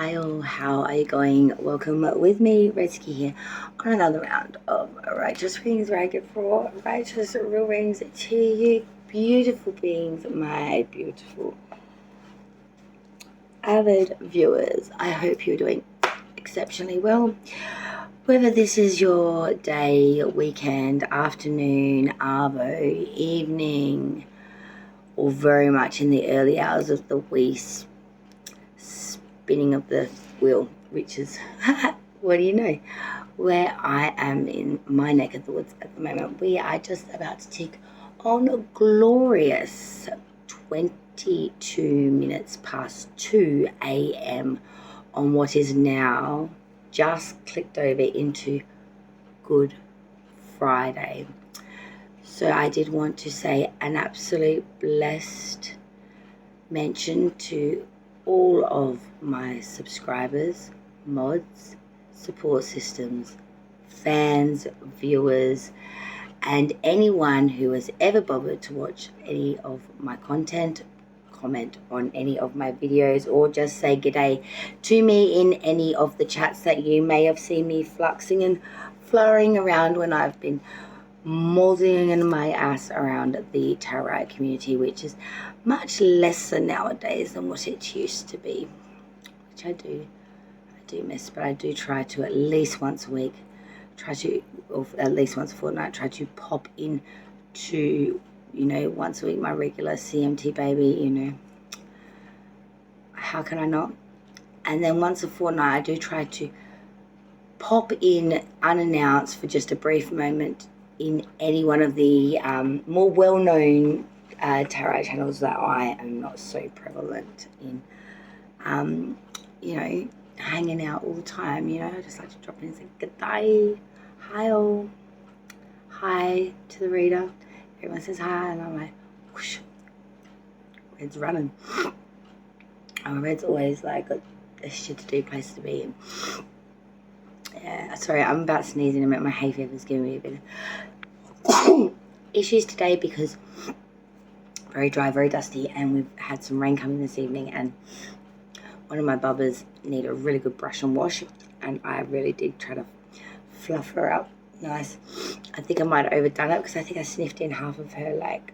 Hi all, how are you going? Welcome with me, Redsky here, on another round of Righteous Readings where I give for righteous real readings to you beautiful beings, my beautiful avid viewers. I hope you're doing exceptionally well. Whether this is your day, weekend, afternoon, arvo, evening, or very much in the early hours of the wee spinning of the wheel, which is what do you know, where I am in my neck of the woods at the moment. We are just about to tick on a glorious 22 minutes past 2 a.m. on what is now just clicked over into Good Friday. So I did want to say an absolute blessed mention to all of my subscribers, mods, support systems, fans, viewers, and anyone who has ever bothered to watch any of my content, comment on any of my videos, or just say g'day to me in any of the chats that you may have seen me fluxing and flurrying around when I've been moseying my ass around the tarot community, which is much lesser nowadays than what it used to be, which I do miss. But I do try to at least once a week, or at least once a fortnight, try to pop in to, once a week, my regular CMT baby, how can I not? And then once a fortnight I do try to pop in unannounced for just a brief moment in any one of the more well-known tarot channels that I am not so prevalent in, hanging out all the time. I just like to drop in and say good day, hi all, hi to the reader. Everyone says hi and I'm like, whoosh, Red's running. Red's always like a shit to do place to be in. Yeah, sorry, I'm about to sneeze in a minute. My hay fever's giving me a bit of issues today because very dry, very dusty, and we've had some rain coming this evening, and one of my bubbers need a really good brush and wash, and I really did try to fluff her up nice. I think I might have overdone it because I think I sniffed in half of her, like,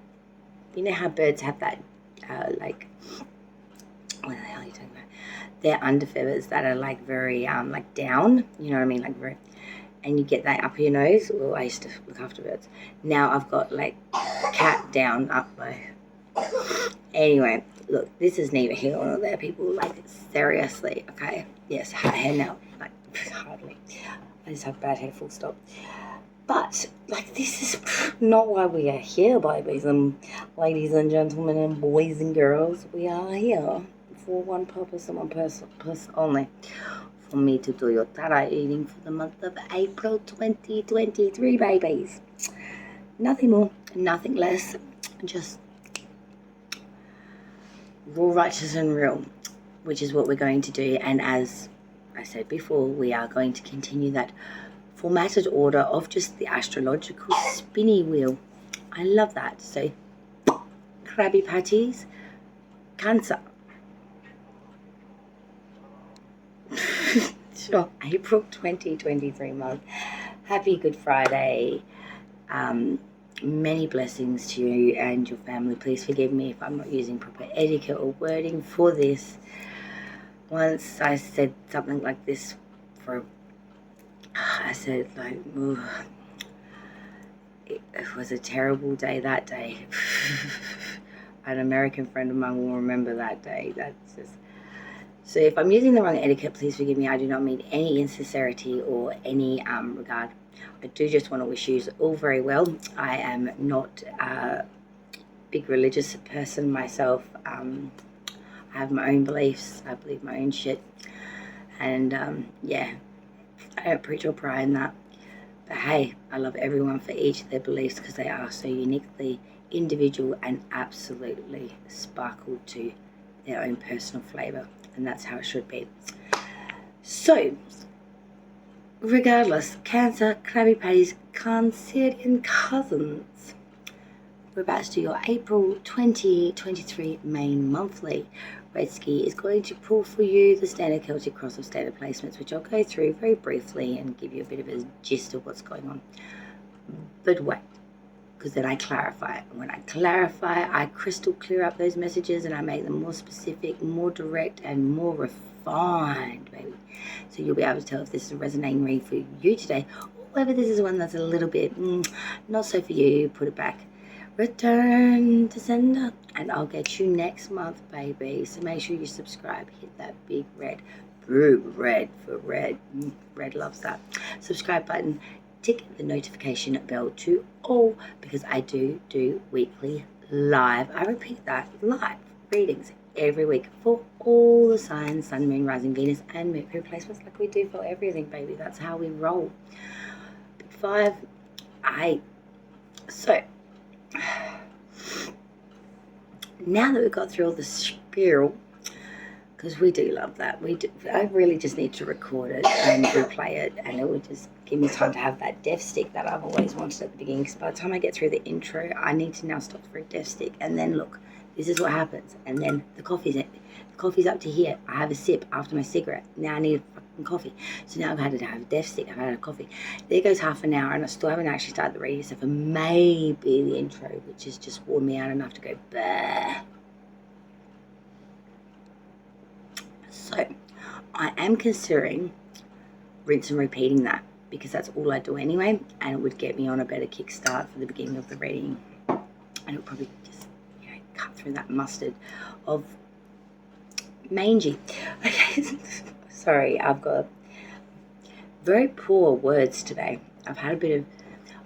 you know how birds have that, like, what the hell are you talking about? They're under feathers that are like very like down, you know what I mean, like very, and you get that up your nose. Well, I used to look after birds. Now I've got like cat down up my. Anyway, look, this is neither here nor there, people. Like, seriously, okay? Yes, hair now, like hardly. I just have bad hair, full stop. But like, this is not why we are here, babies and ladies and gentlemen and boys and girls. We are here for one purpose and one person only, for me to do your tarot reading for the month of April 2023, babies. Nothing more, nothing less, just raw, righteous and real, which is what we're going to do. And as I said before, we are going to continue that formatted order of just the astrological spinny wheel. I love that. So Krabby Patties, Cancer. Sure, April 2023 month. Happy Good Friday. Many blessings to you and your family. Please forgive me if I'm not using proper etiquette or wording for this. Once I said something like this I said like, it was a terrible day that day. An American friend of mine will remember that day. That's just. So if I'm using the wrong etiquette, please forgive me. I do not mean any insincerity or any regard. I do just want to wish you all very well. I am not a big religious person myself. I have my own beliefs. I believe my own shit. And yeah, I don't preach or pry in that. But hey, I love everyone for each of their beliefs because they are so uniquely individual and absolutely sparkle to their own personal flavour. And that's how it should be. So, regardless, Cancer, Krabby Patties, Cancerian cousins. We're about to do your April 2023 main monthly. Redsky is going to pull for you the standard Celtic cross of standard placements, which I'll go through very briefly and give you a bit of a gist of what's going on. But wait, because then I clarify. And when I clarify, I crystal clear up those messages and I make them more specific, more direct, and more refined, baby. So you'll be able to tell if this is a resonating read for you today, or whether this is one that's a little bit not so for you. Put it back. Return to sender, and I'll get you next month, baby. So make sure you subscribe. Hit that big red for red. Red loves that. Subscribe button. Tick the notification bell to all, because I do weekly live. I repeat that, live readings every week for all the signs, sun, moon, rising, Venus, and Mercury placements, like we do for everything, baby. That's how we roll. Big 5, So now that we've got through all the spiel, because we do love that, I really just need to record it and replay it, and it would just give me time to have that death stick that I've always wanted at the beginning, because by the time I get through the intro, I need to now stop for a death stick, and then look, this is what happens, and then the coffee's up to here. I have a sip after my cigarette. Now I need a fucking coffee. So now I've had to have a death stick. I've had a coffee. There goes half an hour, and I still haven't actually started the reading, so for maybe the intro, which has just worn me out enough to go, bah. So I am considering rinse and repeating that, because that's all I do anyway, and it would get me on a better kickstart for the beginning of the reading, and it would probably just cut through that mustard of mangy. Okay, sorry, I've got very poor words today. I've had a bit of,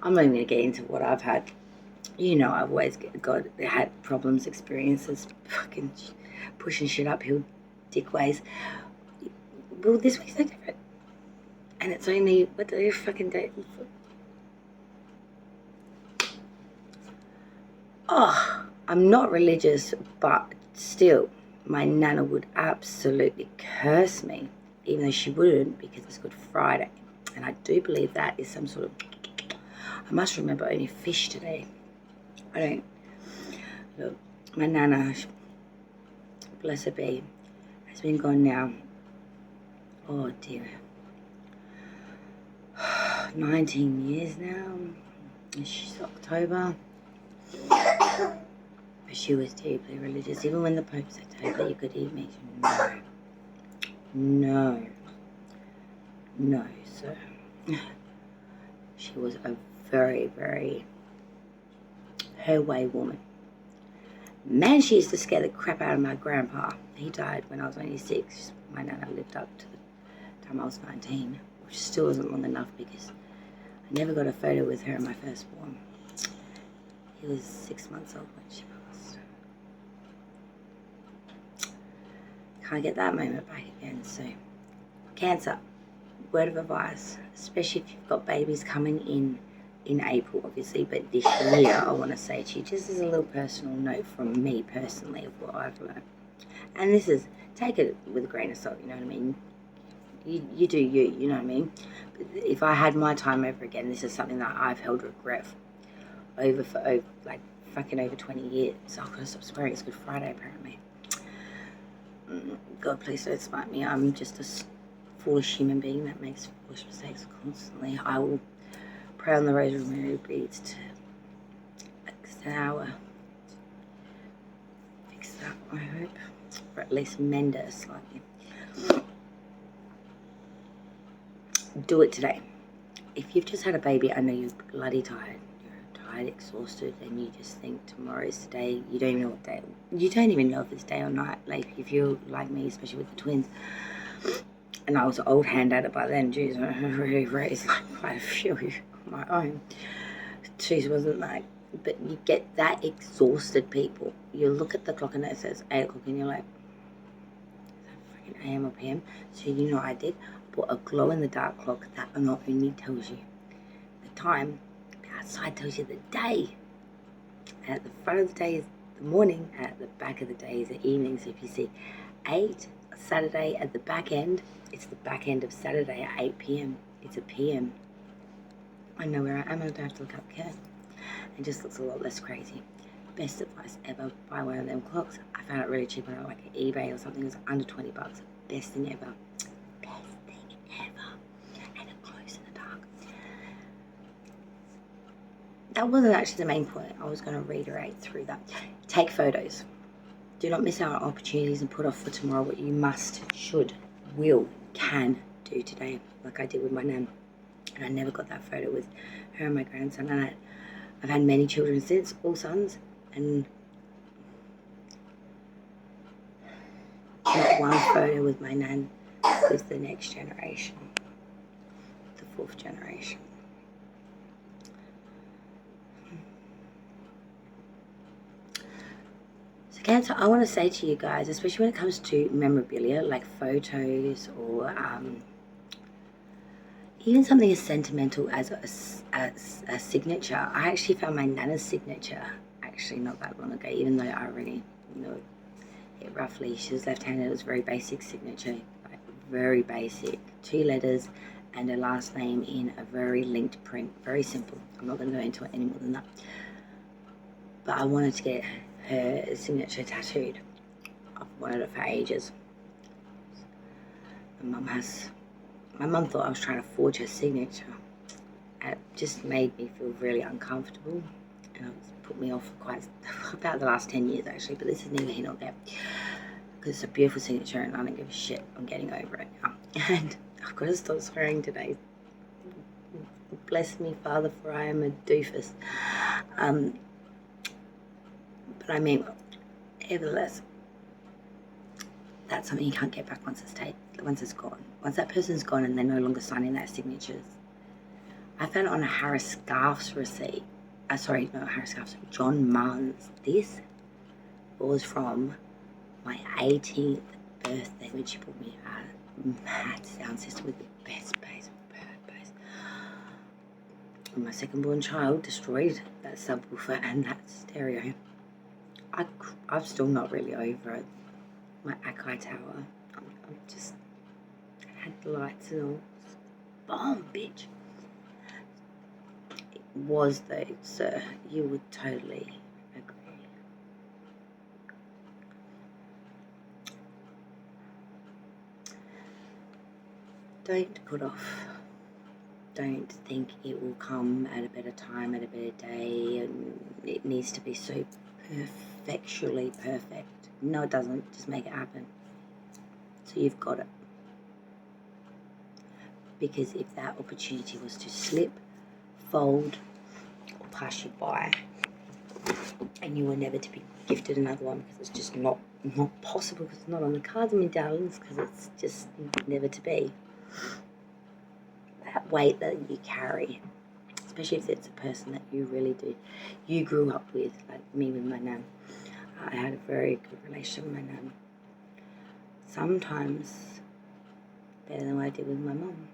I'm not even going to get into what I've had. I've always had problems, experiences, fucking pushing shit uphill dick ways. Well, this week's no different. And it's only, what the fucking day? Oh, I'm not religious, but still, my nana would absolutely curse me, even though she wouldn't, because it's Good Friday. And I do believe that is some sort of, I must remember only fish today. Look, my nana, bless her be, has been gone now, oh dear, 19 years now. She's October. But she was deeply religious. Even when the Pope said to her that you could eat meat, no, sir. She was a very, very her way woman. Man, she used to scare the crap out of my grandpa. He died when I was only 6. My nana lived up to the time I was 19, which still wasn't long enough, because I never got a photo with her and my firstborn. He was 6 months old when she passed. Can't get that moment back again. So, Cancer, word of advice, especially if you've got babies coming in April, obviously, but this year, I want to say to you, just as a little personal note from me personally of what I've learned. And this is, take it with a grain of salt, you know what I mean? You do you know what I mean? But if I had my time over again, this is something that I've held regret for like fucking over 20 years. So I've got to stop swearing. It's Good Friday, apparently. God, please don't smite me. I'm just a foolish human being that makes foolish mistakes constantly. I will pray on the rosary beads to fix that, I hope, or at least mend it slightly. Do it today. If you've just had a baby, I know you're bloody tired. You're tired, exhausted, and you just think tomorrow's the day. You don't even know what day. You don't even know if it's day or night. Like, if you're like me, especially with the twins, and I was an old hand at it by then. Jeez, I really raised like quite a few on my own. Jeez, wasn't like. But you get that exhausted, people. You look at the clock and it says 8 o'clock, and you're like, is that freaking AM or PM? So you know what I did? I bought a glow-in-the-dark clock that not only tells you the time, the outside tells you the day. And at the front of the day is the morning, and at the back of the day is the evening. So if you see 8 Saturday at the back end, it's the back end of Saturday at 8 PM. It's a PM. I know where I am. I don't have to look up care. It just looks a lot less crazy. best advice ever. Buy one of them clocks. I found it really cheap on like eBay or something. It was under $20. Best thing ever. Best thing ever. And it glows in the dark. That wasn't actually the main point. I was going to reiterate through that. Take photos. Do not miss out on opportunities and put off for tomorrow what you must, should, will, can do today, like I did with my nan. And I never got that photo with her and my grandson. And I've had many children since, all sons, and not one photo with my nan with the next generation, the fourth generation. So Cancer, I want to say to you guys, especially when it comes to memorabilia like photos or even something as sentimental as a signature. I actually found my nana's signature actually not that long ago, even though I already know it roughly. She was left-handed. It was a very basic signature, like very basic, 2 letters and her last name in a very linked print, very simple. I'm not going to go into it any more than that, but I wanted to get her signature tattooed. I've wanted it for ages. My mum thought I was trying to forge her signature. It just made me feel really uncomfortable, and it's put me off for quite about the last 10 years actually, but this is neither here nor there, because it's a beautiful signature and I don't give a shit. I'm getting over it now. And I've got to stop swearing today. Bless me, Father, for I am a doofus. But I mean, nevertheless, that's something you can't get back once it's gone. Once that person's gone and they're no longer signing their signatures. I found it on a Harris Scarf's receipt. Sorry, not Harris Scarf's, John Martin's. This was from my 18th birthday when she bought me a mad sound system with the best bass, and my second born child destroyed that subwoofer and that stereo. I'm still not really over it. My Akai Tower. I'm just had the lights and all. Bomb, bitch. It was though, sir. You would totally agree. Don't put off. Don't think it will come at a better time, at a better day, and it needs to be so perfectly perfect. No, it doesn't. Just make it happen. So you've got it. Because if that opportunity was to slip, fold, or pass you by, and you were never to be gifted another one, because it's just not possible, because it's not on the cards, my darlings, because it's just never to be. That weight that you carry, especially if it's a person that you really do, you grew up with, like me with my nan. I had a very good relationship with my nan. Sometimes better than what I did with my mum,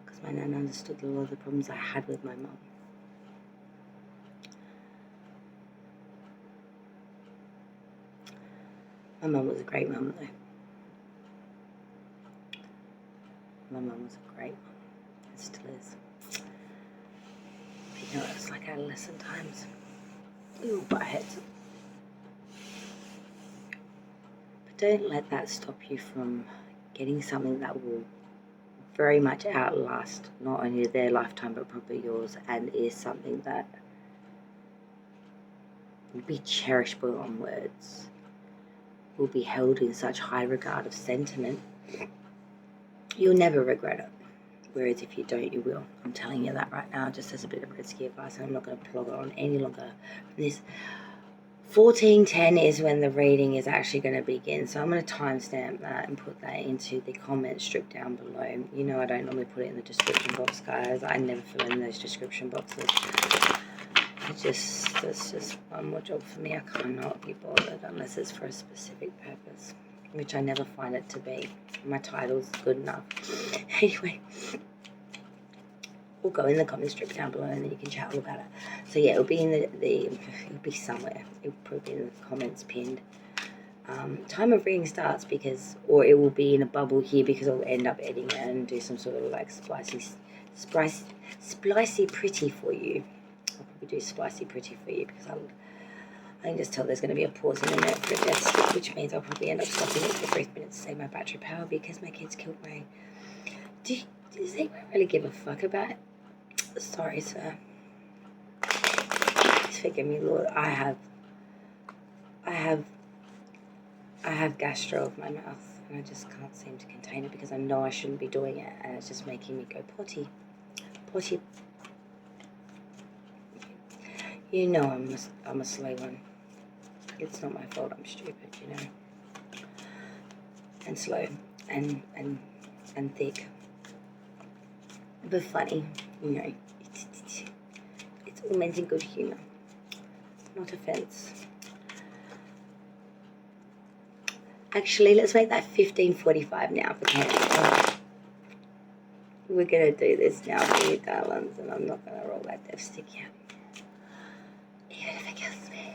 because my nan understood a lot of the problems I had with my mum. My mum was a great mum though. My mum was a great mum. It still is. But you know, it's like adolescent times. Ooh, butt heads. But don't let that stop you from getting something that will very much outlast not only their lifetime but probably yours, and is something that will be cherished beyond words, will be held in such high regard of sentiment. You'll never regret it. Whereas if you don't, you will. I'm telling you that right now, just as a bit of risky advice, and I'm not going to plod on any longer. This 14:10 is when the reading is actually going to begin, so I'm going to timestamp that and put that into the comment strip down below. You know I don't normally put it in the description box, guys. I never fill in those description boxes. That's just one more job for me. I cannot be bothered unless it's for a specific purpose, which I never find it to be. My title's good enough. Anyway, we'll go in the comment strip down below and then you can chat all about it. So yeah, it'll be in it'll be somewhere. It'll probably be in the comments pinned. Time of reading starts or it will be in a bubble here, because I'll end up editing it and do some sort of like splicey pretty for you. I'll probably do splicey pretty for you because I can just tell there's going to be a pause in a minute for a death stick, which means I'll probably end up stopping it for a brief minute to save my battery power because my kids killed my... Does anyone really give a fuck about it? Sorry, sir. Please forgive me, Lord. I have gastro of my mouth, and I just can't seem to contain it because I know I shouldn't be doing it, and it's just making me go potty. Potty. You know I'm a slow one. It's not my fault I'm stupid, you know. And slow and thick. But funny, you know. It's all meant in good humour. Not offence. Actually, let's make that 15:45 now for Candy. We're going to do this now for you, darlings, and I'm not going to roll that death stick yet. Even if it kills me.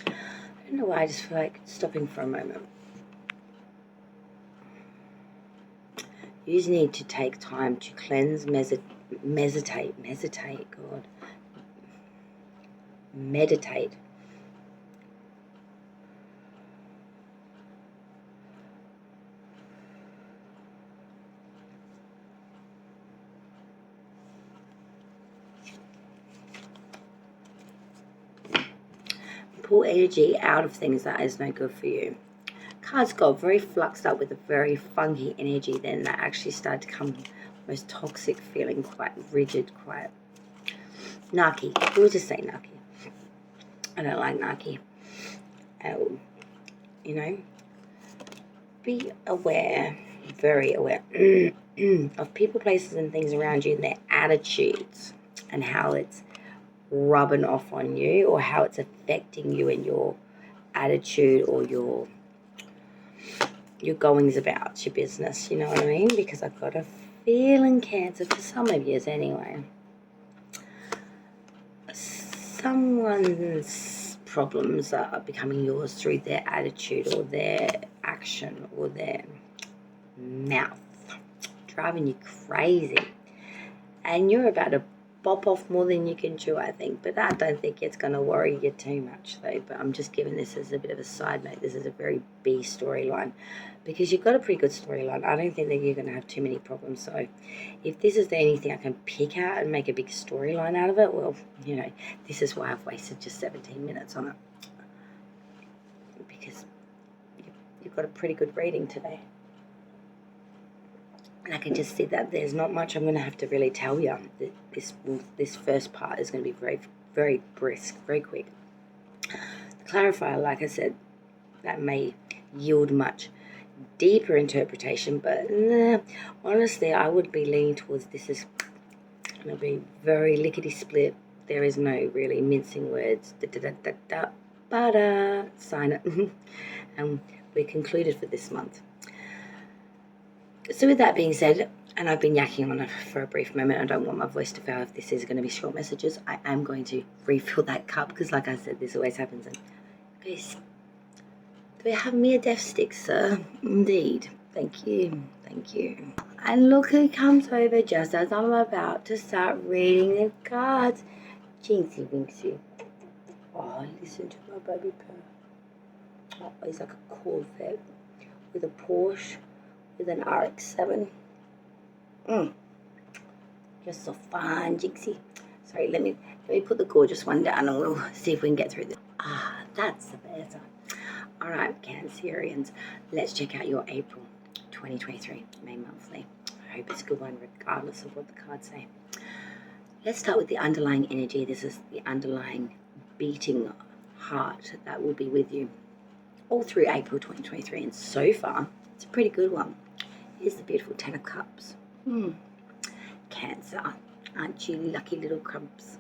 I don't know why, I just feel like stopping for a moment. You just need to take time to cleanse, meditate, God. Meditate. Pull energy out of things that is no good for you. Cards got very fluxed up with a very funky energy, then that actually started to come most toxic feeling, quite rigid, quite narky. We'll just say narky. I don't like narky. You know, be aware, very aware of people, places, and things around you and their attitudes and how it's rubbing off on you or how it's affecting you and your attitude or your goings about your business, you know what I mean? Because I've got a feeling, Cancer, for some of you anyway, someone's problems are becoming yours through their attitude or their action or their mouth, driving you crazy. And you're about to bop off more than you can chew, I think. But I don't think it's going to worry you too much, though. But I'm just giving this as a bit of a side note. This is a very B storyline because you've got a pretty good storyline. I don't think that you're going to have too many problems. So if this is the only thing I can pick out and make a big storyline out of it, well, you know, this is why I've wasted just 17 minutes on it. Because you've got a pretty good reading today. And I can just see that there's not much I'm going to have to really tell you. This first part is going to be very, very brisk, very quick. The clarifier, like I said, that may yield much deeper interpretation, but honestly, I would be leaning towards this is going to be very lickety-split. There is no really mincing words. Sign it. And we're concluded for this month. So with that being said, and I've been yakking on it for a brief moment, I don't want my voice to fail if this is going to be short messages. I am going to refill that cup because, like I said, this always happens. And guys, do we have me a death stick, sir? Indeed. Thank you. Thank you. And look who comes over just as I'm about to start reading the cards. Jinxie Winxie. Oh, listen to my baby purr. Oh, he's like a Corvette with a Porsche. With an RX-7. You're so fine, Jinxie. Sorry, let me put the gorgeous one down and we'll see if we can get through this. That's the better. All right, Cancerians, let's check out your April 2023 May monthly. I hope it's a good one regardless of what the cards say. Let's start with the underlying energy. This is the underlying beating heart that will be with you all through April 2023, and so far it's a pretty good one. Here's the beautiful Ten of Cups. Cancer, aren't you lucky little crumbs?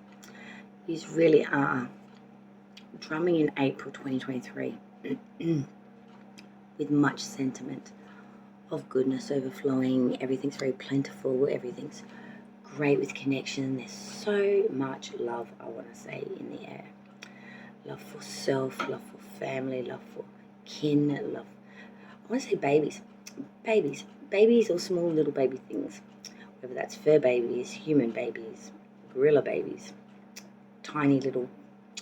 You really are drumming in April 2023 with much sentiment of goodness overflowing. Everything's very plentiful. Everything's great with connection. There's so much love, I want to say, in the air. Love for self, love for family, love for kin, love. I want to say babies or small little baby things whether that's fur babies, human babies, gorilla babies, tiny little,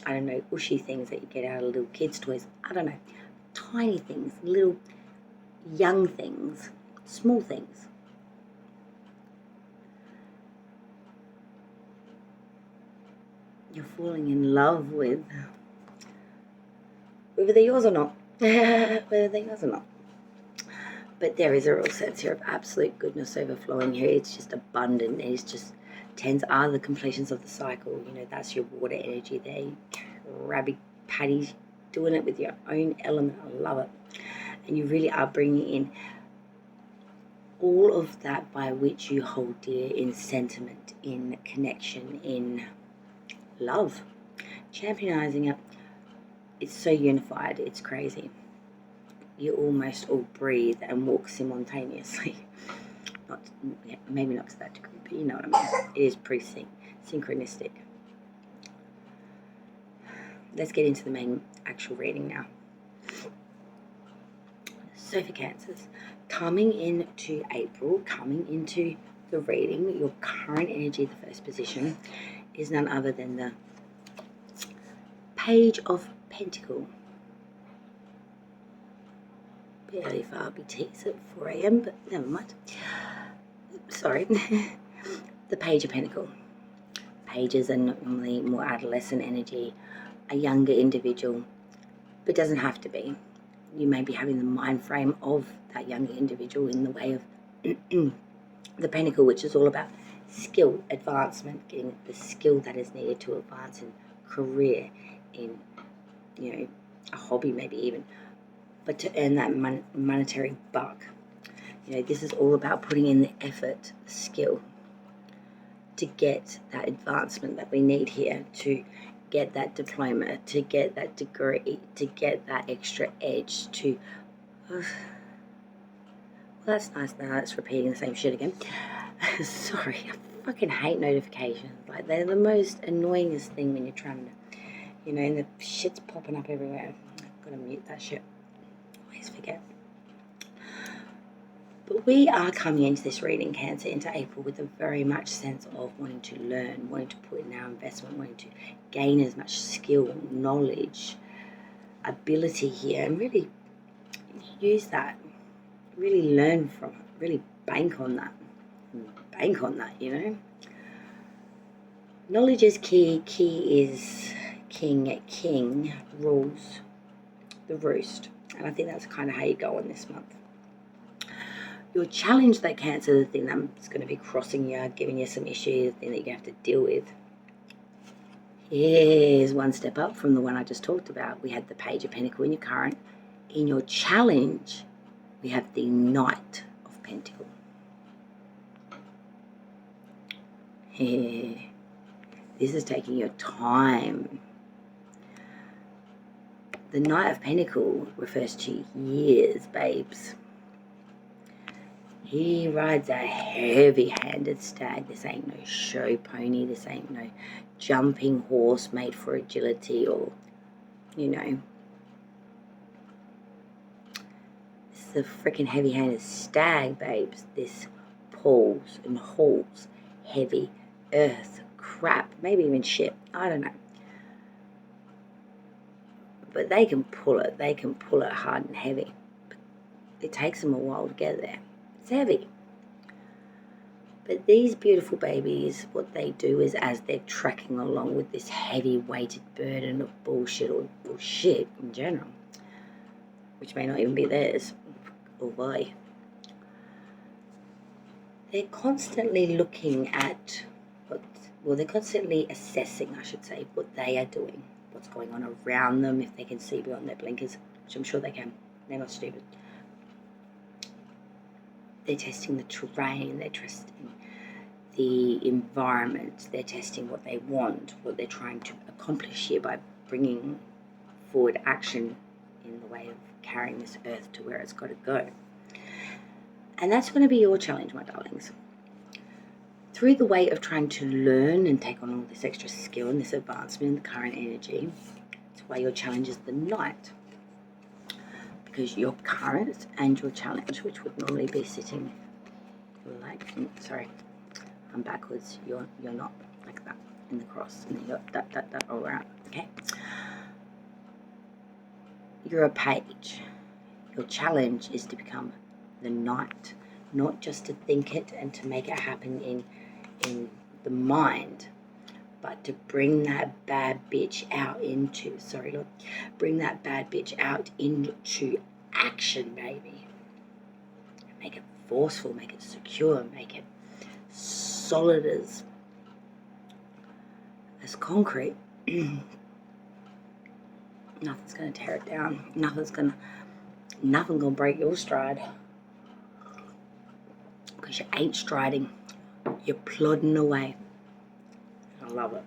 I don't know, ushy things that you get out of little kids' toys. I don't know. Tiny things, little young things, small things. You're falling in love with, whether they're yours or not. Whether they're yours or not. But there is a real sense here of absolute goodness overflowing here. It's just abundant. It's just, tens are the completions of the cycle. You know, that's your water energy there. Crabby patty, doing it with your own element. I love it. And you really are bringing in all of that by which you hold dear in sentiment, in connection, in love. Championizing it. It's so unified. It's crazy. You almost all breathe and walk simultaneously. Not, yeah, maybe not to that degree, but you know what I mean. It is pretty synchronistic. Let's get into the main actual reading now. So for Cancers, coming into April, coming into the reading, your current energy, the first position, is none other than the Page of Pentacles. Barely for RBTs at 4 a.m, but never mind. Sorry. The Page of Pentacles. Pages are normally more adolescent energy, a younger individual, but doesn't have to be. You may be having the mind frame of that younger individual in the way of the Pentacle, which is all about skill, advancement, getting the skill that is needed to advance in career, in, you know, a hobby maybe even, but to earn that monetary buck. You know, this is all about putting in the effort, the skill, to get that advancement that we need here, to get that diploma, to get that degree, to get that extra edge, to... well, that's nice now, it's repeating the same shit again. Sorry, I fucking hate notifications. Like, they're the most annoyingest thing when you're trying to, you know, and the shit's popping up everywhere. I've got to mute that shit. Always forget. But we are coming into this reading, Cancer, into April with a very much sense of wanting to learn, wanting to put in our investment, wanting to gain as much skill, knowledge, ability here, and really use that, really learn from it, really bank on that, you know. Knowledge is key, key is king, king rules the roost, and I think that's kind of how you go on this month. Your challenge, that Cancer, the thing that's going to be crossing you, giving you some issues, the thing that you have to deal with, is one step up from the one I just talked about. We had the Page of Pentacles in your current. In your challenge, we have the Knight of Pentacles. This is taking your time. The Knight of Pentacles refers to years, babes. He rides a heavy-handed stag. This ain't no show pony. This ain't no jumping horse made for agility or, you know. This is a freaking heavy-handed stag, babes. This pulls and hauls heavy earth, crap, maybe even shit. I don't know. But they can pull it. They can pull it hard and heavy. But it takes them a while to get there. It's heavy. But these beautiful babies, what they do is, as they're trekking along with this heavy weighted burden of bullshit or shit in general, which may not even be theirs, or why, they're constantly looking at they're constantly assessing, I should say, what they are doing, what's going on around them, if they can see beyond their blinkers, which I'm sure they can. They're not stupid. They're testing the terrain, they're testing the environment, they're testing what they want, what they're trying to accomplish here by bringing forward action in the way of carrying this earth to where it's got to go. And that's going to be your challenge, my darlings. Through the way of trying to learn and take on all this extra skill and this advancement in the current energy, that's why your challenge is the Knight. Because your current and your challenge, which would normally be sitting like, sorry, and backwards. You're not like that in the cross, and then you got that all around. Okay. You're a page. Your challenge is to become the knight, not just to think it and to make it happen in the mind, but to bring that bad bitch out into, bring that bad bitch out into action, baby. Make it forceful, make it secure, make it solid as concrete. Nothing's gonna tear it down. Nothing gonna break your stride. Because you ain't striding. You're plodding away. I love it.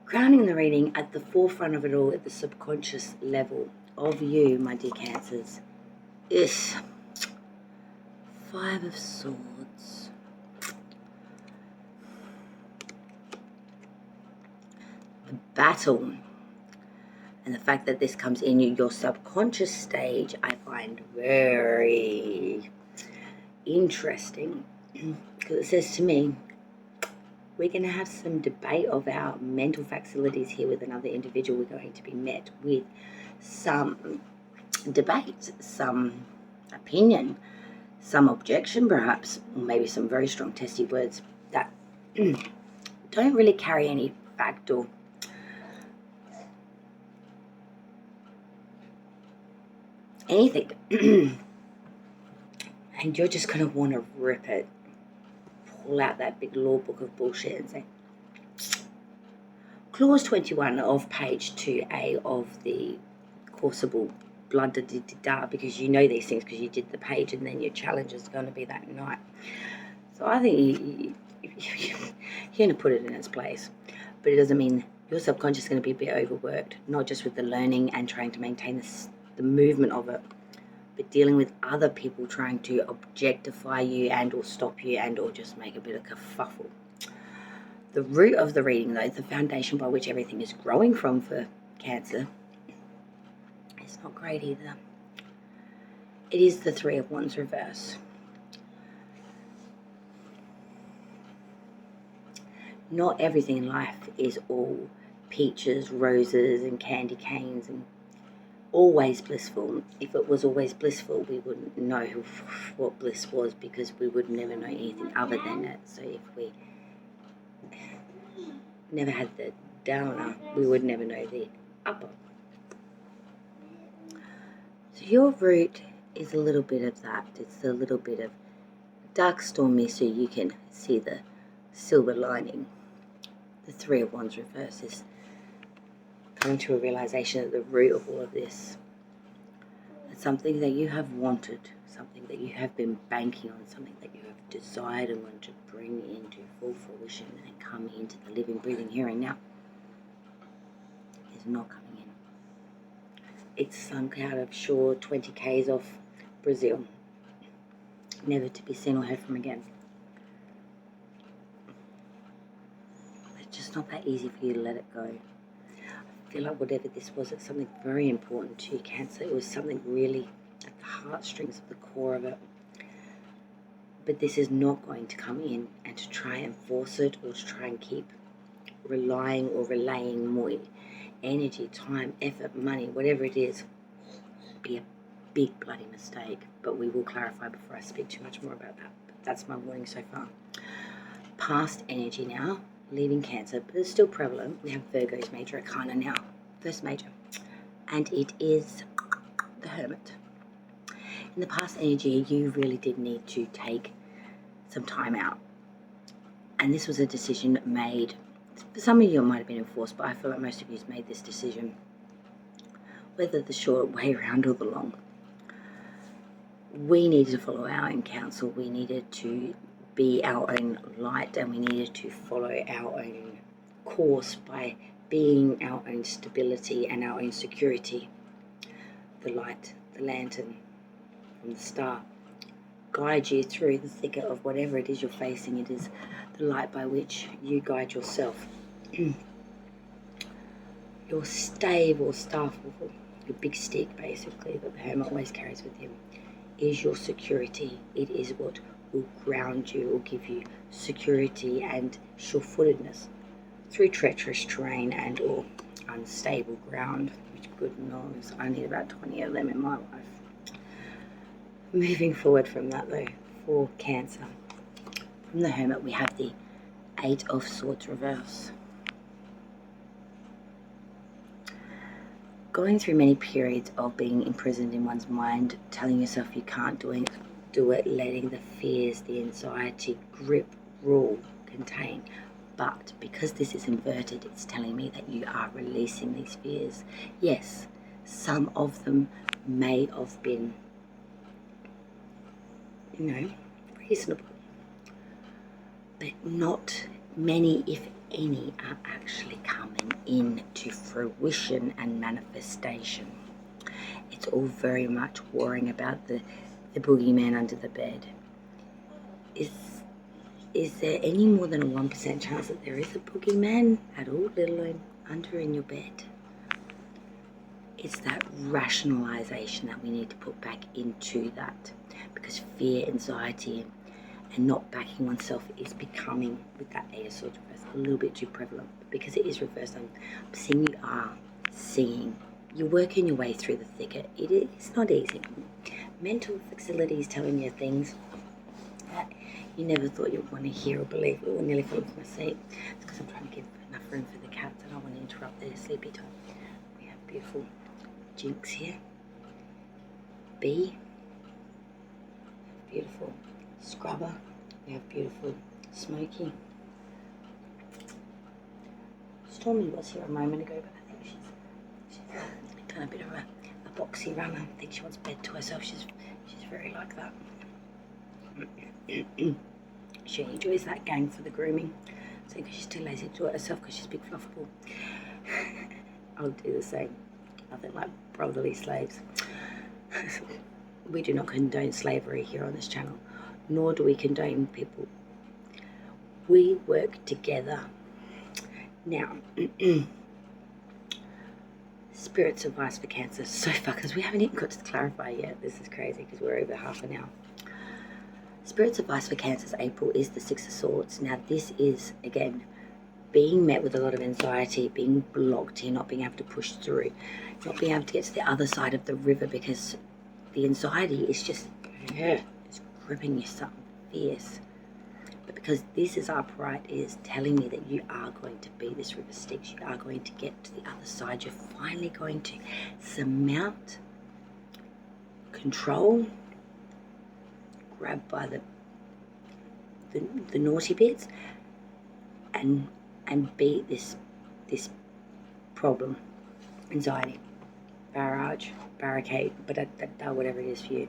Grounding the reading at the forefront of it all, at the subconscious level of you, my dear Cancers, is 5 of Swords. The battle. And the fact that this comes in your subconscious stage, I find very interesting. Because it says to me, we're going to have some debate of our mental facilities here with another individual. We're going to be met with some debate, some opinion, some objection perhaps, or maybe some very strong testy words that don't really carry any fact or anything. And you're just going to want to rip it, pull out that big law book of bullshit and say, Clause 21 of page 2A of the Courseable Blood because you know these things because you did the page, and then your challenge is going to be that night. So I think you're going to put it in its place, but it doesn't mean your subconscious is going to be a bit overworked, not just with the learning and trying to maintain the movement of it, but dealing with other people trying to objectify you and or stop you and or just make a bit of kerfuffle. The root of the reading, though, the foundation by which everything is growing from for Cancer, is not great either. It is the 3 of Wands reverse. Not everything in life is all peaches, roses, and candy canes and always blissful. If it was always blissful, we wouldn't know what bliss was, because we would never know anything other than it. So if we never had the downer, we would never know the upper. So your root is a little bit of that. It's a little bit of dark stormy, so you can see the silver lining. The 3 of Wands reverse is coming to a realization at the root of all of this. It's something that you have wanted, something that you have been banking on, something that you have desired and want to bring into full fruition and come into the living, breathing here and now, is not coming in. It's sunk out of shore 20 k's off Brazil, never to be seen or heard from again. It's just not that easy for you to let it go. I feel like whatever this was, it's something very important to you, Cancer. It was something really at the heartstrings of the core of it. But this is not going to come in and to try and force it, or to try and keep relying or relaying more energy, time, effort, money, whatever it is, be a big bloody mistake. But we will clarify before I speak too much more about that. But that's my warning so far. Past energy now, leaving Cancer, but it's still prevalent. We have Virgo's major arcana now, first major, and it is the Hermit. In the past energy, you really did need to take some time out, and this was a decision made. For some of you, it might have been enforced, but I feel like most of you have made this decision, whether the short way around or the long. We needed to follow our own counsel. We needed to be our own light, and we needed to follow our own course by being our own stability and our own security. The light, the lantern from the star, guide you through the thicket of whatever it is you're facing. It is the light by which you guide yourself. Your stave or staff, your big stick basically that the Hermit always carries with him, is your security. It is what will ground you, will give you security and sure-footedness through treacherous terrain and or unstable ground, which good knows I need about 20 of them in my life. Moving forward from that though, for Cancer, from the Hermit we have the Eight of Swords reverse. Going through many periods of being imprisoned in one's mind, telling yourself you can't do it, letting the fears, the anxiety grip, rule, contain. But because this is inverted, it's telling me that you are releasing these fears. Yes, some of them may have been, reasonable, but not many, if any, are actually coming into fruition and manifestation. It's all very much worrying about the boogeyman under the bed. Is there any more than a 1% chance that there is a boogeyman at all, let alone under in your bed? It's that rationalization that we need to put back into that, because fear, anxiety, and not backing oneself is becoming, with that Eight of Swords reverse, a little bit too prevalent. Because it is reversed, I'm seeing you are seeing, you're working your way through the thicket. It's not easy. Mental facilities telling you things that you never thought you'd want to hear or believe. Oh, I nearly fell off my seat. It's because I'm trying to give enough room for the cats. I don't want to interrupt their sleepy time. We have beautiful Jinx here. Bee. Beautiful Scrubber. We have beautiful Smoky. Stormy was here a moment ago, but I think she's done a bit of a boxy runner. I think she wants bed to herself. She's very like that. She enjoys that gang for the grooming. So because she's too lazy to do it herself because she's a big fluff ball. I'll do the same. Nothing like brotherly slaves. We do not condone slavery here on this channel, nor do we condone people. We work together. Now, Spirit's advice for Cancer so far, because we haven't even got to clarify yet. This is crazy because we're over half an hour. Spirit's advice for Cancer's April is the Six of Swords. Now, this is, again, being met with a lot of anxiety, being blocked here, not being able to push through, not being able to get to the other side of the river because the anxiety is just, it's gripping you something fierce. But because this is upright, it is telling me that you are going to be this river Styx. You are going to get to the other side. You're finally going to surmount, control, grab by the naughty bits, and beat this problem, anxiety, barricade, but whatever it is for you.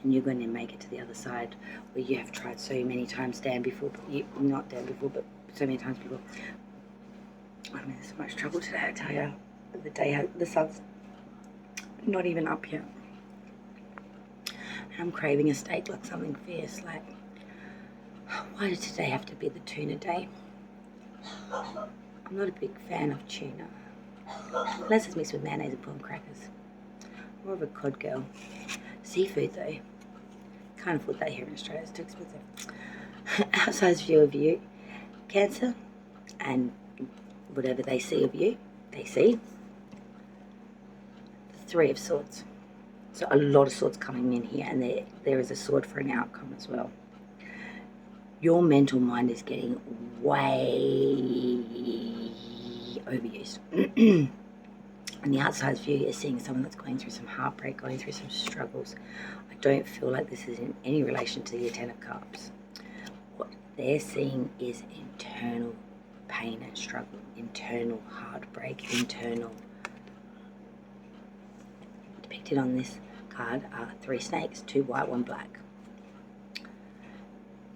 And you're going to make it to the other side where you have tried so many times but so many times before. I'm in so much trouble today, I tell you. The sun's not even up yet. And I'm craving a steak, like something fierce, like, why did today have to be the tuna day? I'm not a big fan of tuna, unless it's mixed with mayonnaise and prawn crackers. I'm more of a cod girl. Seafood though, can't afford that here in Australia, it's too expensive. Outside's view of you, Cancer, and whatever they see of you, they see the Three of Swords. So a lot of swords coming in here, and there is a sword for an outcome as well. Your mental mind is getting way overused. And the outside's view is seeing someone that's going through some heartbreak, going through some struggles. I don't feel like this is in any relation to the Ten of Cups. What they're seeing is internal pain and struggle, internal heartbreak, internal. Depicted on this card are 3 snakes, 2 white, 1 black.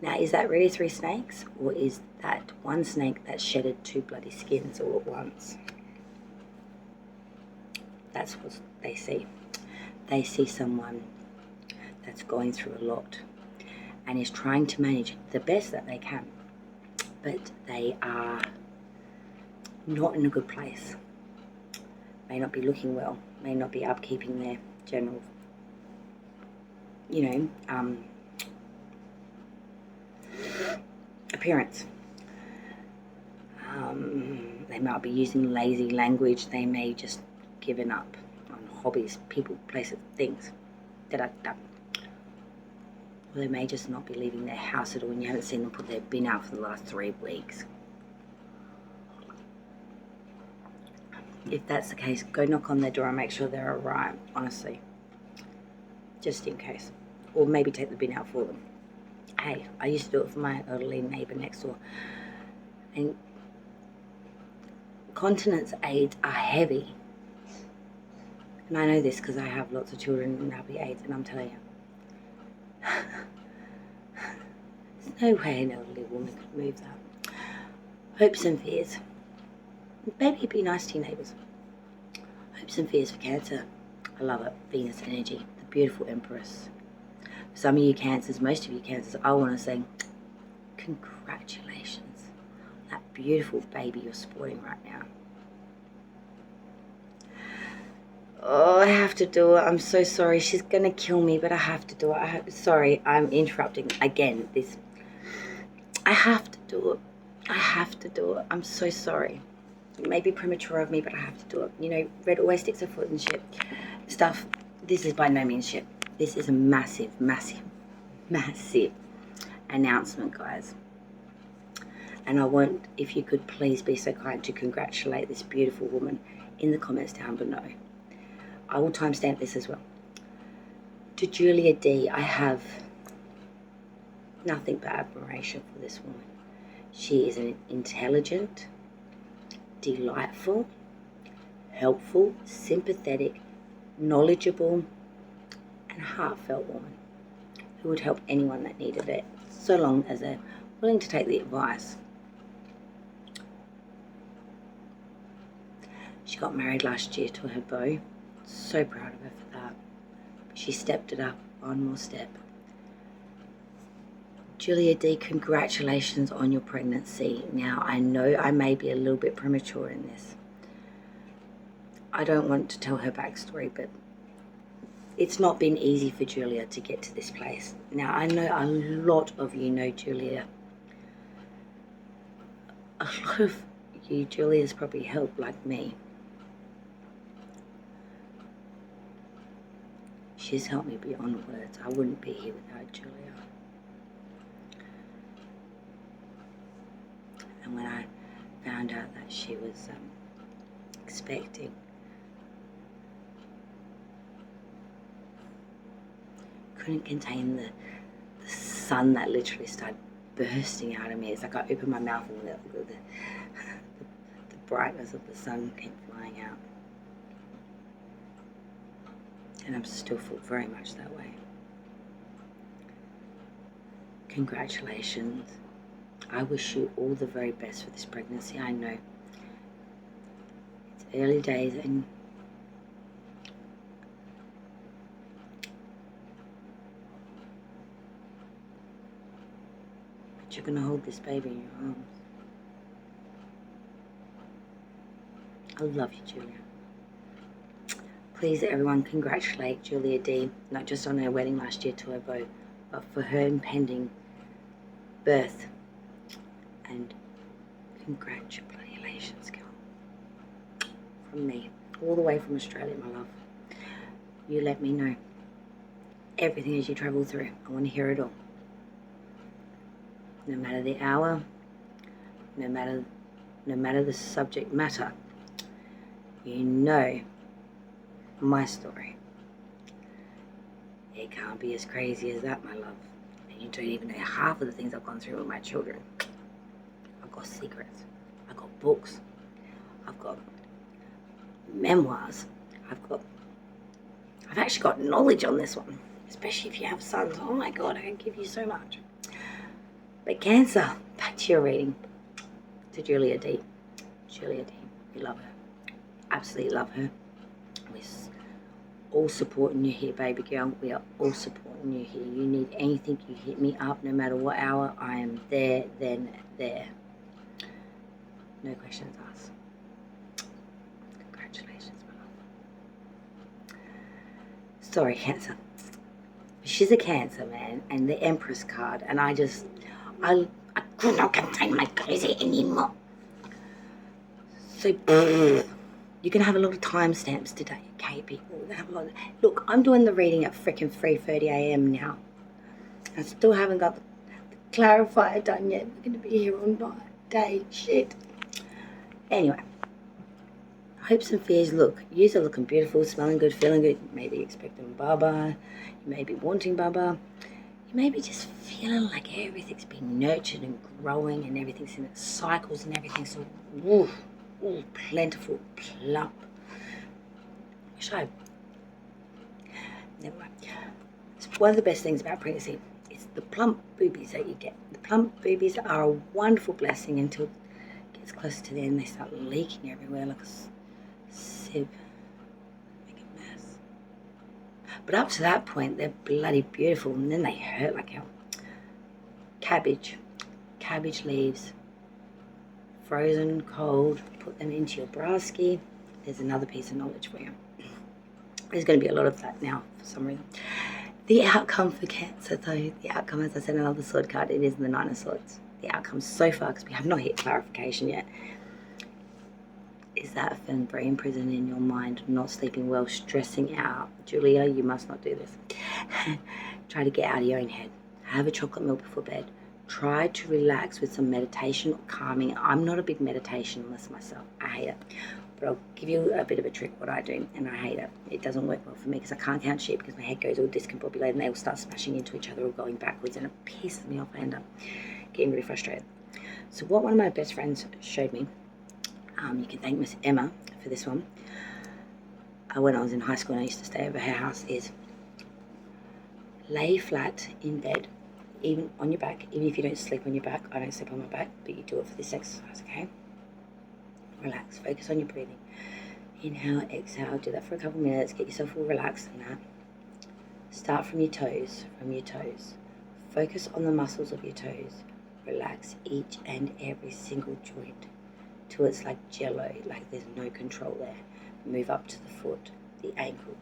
Now, is that really 3 snakes, or is that 1 snake that shedded 2 bloody skins all at once? That's what they see. They see someone that's going through a lot and is trying to manage the best that they can, but they are not in a good place. May not be looking well, may not be upkeeping their general, appearance. They might be using lazy language. They may just given up on hobbies, people, places, things. Da-da-da. Or they may just not be leaving their house at all, and you haven't seen them put their bin out for the last 3 weeks. If that's the case, go knock on their door and make sure they're alright, honestly. Just in case. Or maybe take the bin out for them. Hey, I used to do it for my elderly neighbour next door. And continence aids are heavy. And I know this because I have lots of children in nappy aids, and I'm telling you, there's no way an elderly woman could move that. Hopes and fears. Maybe be nice to your neighbours. Hopes and fears for Cancer. I love it. Venus energy, the beautiful Empress. For some of you Cancers, most of you Cancers, I want to say congratulations. That beautiful baby you're sporting right now. Oh, I have to do it. I'm so sorry. She's going to kill me, but I have to do it. Sorry, I'm interrupting again. I have to do it. I have to do it. I'm so sorry. It may be premature of me, but I have to do it. You know, red always sticks a foot in shit stuff. This is by no means shit. This is a massive, massive, massive announcement, guys. And I want, if you could please be so kind to congratulate this beautiful woman in the comments down below. I will timestamp this as well. To Julia D, I have nothing but admiration for this woman. She is an intelligent, delightful, helpful, sympathetic, knowledgeable, and heartfelt woman who would help anyone that needed it, so long as they're willing to take the advice. She got married last year to her beau. So proud of her for that. She stepped it up one more step. Julia D, congratulations on your pregnancy. Now, I know I may be a little bit premature in this. I don't want to tell her backstory, but it's not been easy for Julia to get to this place. Now, I know a lot of you know Julia. A lot of you, Julia's probably helped like me. She's helped me beyond words. I wouldn't be here without Julia. And when I found out that she was expecting, couldn't contain the sun that literally started bursting out of me. It's like I opened my mouth and the brightness of the sun came flying out. And I'm still feel very much that way. Congratulations. I wish you all the very best for this pregnancy. I know it's early days, but you're gonna hold this baby in your arms. I love you, Julia. Please, everyone, congratulate Julia D, not just on her wedding last year to her beau, but for her impending birth. And congratulations, girl. From me, all the way from Australia, my love. You let me know everything as you travel through. I want to hear it all. No matter the hour, no matter the subject matter, you know my story. It can't be as crazy as that, my love. And you don't even know half of the things I've gone through with my children. I've got secrets. I've got books. I've got memoirs. I've actually got knowledge on this one. Especially if you have sons. Oh my God, I can give you so much. But Cancer, back to your reading. To Julia D. Julia D, we love her. Absolutely love her. We're all supporting you here, baby girl. We are all supporting you here. You need anything, you hit me up, no matter what hour. I am there, then there. No questions asked. Congratulations, my love. Sorry, Cancer. She's a Cancer, man, and the Empress card, and I could not contain my crazy anymore. So you're going to have a lot of timestamps today, okay, people? Look, I'm doing the reading at freaking 3:30 a.m. now. I still haven't got the clarifier done yet. We're going to be here all night, day, shit. Anyway, hopes and fears. Look, yous are looking beautiful, smelling good, feeling good. You may be expecting Baba. You may be wanting Baba. You may be just feeling like everything's being nurtured and growing and everything's in its cycles and everything's so plentiful, plump. Never mind. It's one of the best things about pregnancy. It's the plump boobies that you get. The plump boobies are a wonderful blessing until it gets closer to the end. They start leaking everywhere like a sieve. Make a mess. But up to that point, they're bloody beautiful, and then they hurt like hell. Cabbage leaves, frozen, cold. Put them into your brasky. There's another piece of knowledge for you. There's going to be a lot of that now for some reason. The outcome for Cancer, though, the outcome, as I said, another sword card, it is the Nine of Swords. The outcome so far, because we have not hit clarification yet, is that feeling very imprisoned in your mind, not sleeping well, stressing out. Julia, you must not do this. Try to get out of your own head. Have a chocolate milk before bed. Try to relax with some meditation or calming. I'm not a big meditationalist myself. I hate it. But I'll give you a bit of a trick what I do, and I hate it. It doesn't work well for me because I can't count sheep because my head goes all discombobulated and they all start smashing into each other or going backwards, and it pisses me off. I end up getting really frustrated. So what one of my best friends showed me, you can thank Miss Emma for this one. When I was in high school and I used to stay over her house, is lay flat in bed, even on your back, even if you don't sleep on your back. I don't sleep on my back, but you do it for this exercise, okay? Relax, focus on your breathing. Inhale, exhale, do that for a couple minutes, get yourself all relaxed in that. Start from your toes, Focus on the muscles of your toes. Relax each and every single joint till it's like jello, like there's no control there. Move up to the foot, the ankle,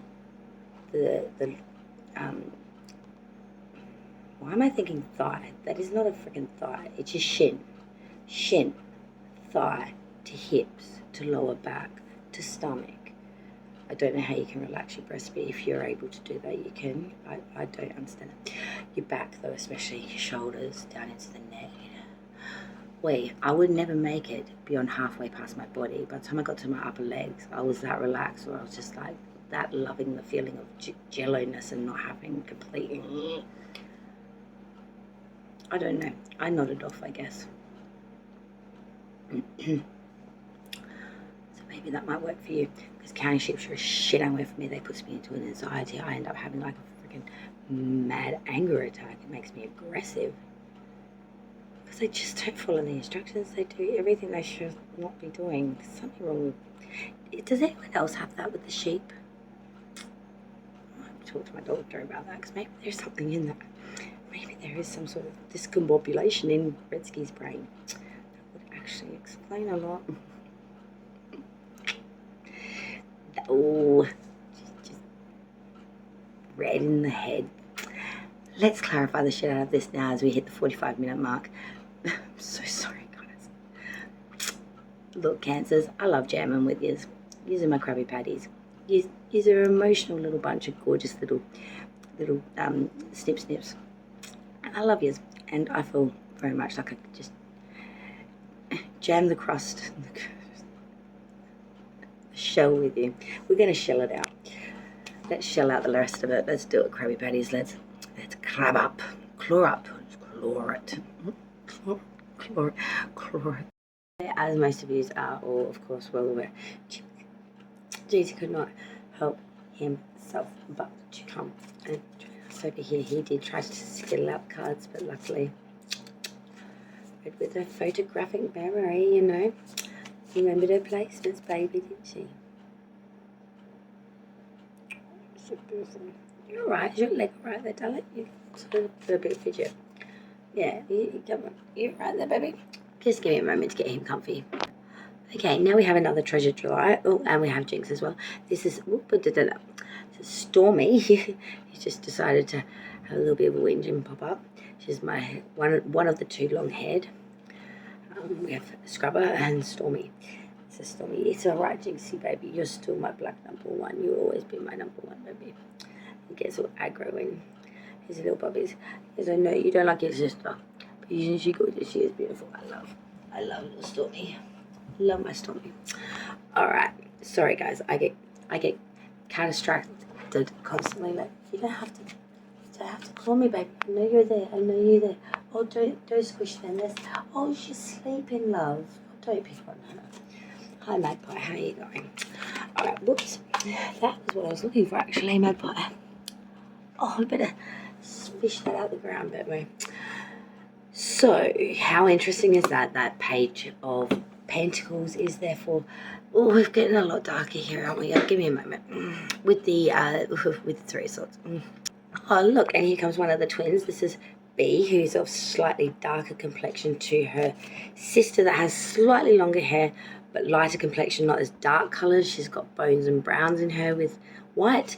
why am I thinking thigh? That is not a freaking thigh, it's your shin, thigh, to hips, to lower back, to stomach. I don't know how you can relax your breast, but if you're able to do that, you can. I don't understand it. Your back, though, especially your shoulders, down into the neck. I would never make it beyond halfway past my body. By the time I got to my upper legs, I was that relaxed, or I was just like that, loving the feeling of jello-ness and not having complete... I don't know. I nodded off, I guess. Maybe that might work for you, because counting sheep are a shit anyway for me. They puts me into an anxiety. I end up having like a freaking mad anger attack. It makes me aggressive because they just don't follow the instructions. They do everything they should not be doing. There's something wrong with... Does anyone else have that with the sheep? I might talk to my doctor about that, because maybe there's something in that. Maybe there is some sort of discombobulation in Redsky's brain. That would actually explain a lot. Oh, just red in the head. Let's clarify the shit out of this now as we hit the 45-minute mark. I'm so sorry, guys. Look, Cancers, I love jamming with yous. Yous are my Krabby Patties. Yous are an emotional little bunch of gorgeous little snips. And I love yous. And I feel very much like I could just jam the crust, shell with you. We're going to shell it out. Let's shell out the rest of it. Let's do it, Krabby Patties. Let's crab up, claw it. As most of you are all, of course, well aware, Jesus could not help himself but to come. And so over here, he did try to skill out cards, but luckily, read with a photographic memory, you know. Remembered her placements, baby, didn't she? So beautiful. You're all right. Is your leg right there, darling? You sort of do a bit of fidget. Yeah, come on. You're right there, baby. Just give me a moment to get him comfy. Okay, now we have another treasure drawer. Oh, and we have Jinx as well. This is Stormy. He just decided to have a little bit of a whinge and pop up. She's my one of the two long-haired. We have Scrubber and Stormy. It's a Stormy. It's all right, Jinxie, baby. You're still my black number one. You'll always be my number one, baby. He gets all aggro when his little puppies. Because I know you don't like your sister. But isn't she gorgeous? She is beautiful. I love little Stormy. Love my Stormy. All right. Sorry, guys. I get kind of distracted constantly. Like, you don't have to call me, baby. I know you're there. I know you're there. Oh, don't squish them. Oh, she's sleeping, love. Oh, don't pick on her. Hi, Magpie. How are you going? All right. Whoops. That was what I was looking for, actually, Magpie. Oh, we better fish that out the ground, don't we? So, how interesting is that? That page of Pentacles is there for... Oh, we're getting a lot darker here, aren't we? Give me a moment. With the Three of Swords. Oh, look, and here comes one of the twins. This is B, who's of slightly darker complexion to her sister that has slightly longer hair, but lighter complexion, not as dark colours. She's got bones and browns in her with white.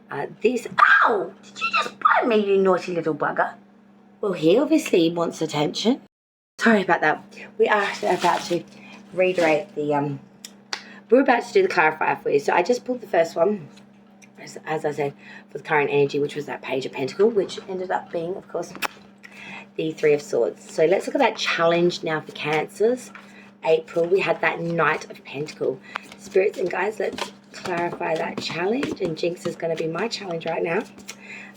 Ow! Did you just bite me, you naughty little bugger? Well, he obviously wants attention. Sorry about that. We are about to reiterate the... We're about to do the clarifier for you. So I just pulled the first one, as I said, for the current energy, which was that Page of Pentacles, which ended up being, of course, the Three of Swords. So let's look at that challenge now for Cancers. April, we had that Knight of Pentacles. Spirits and guides, let's clarify that challenge. And Jinx is going to be my challenge right now.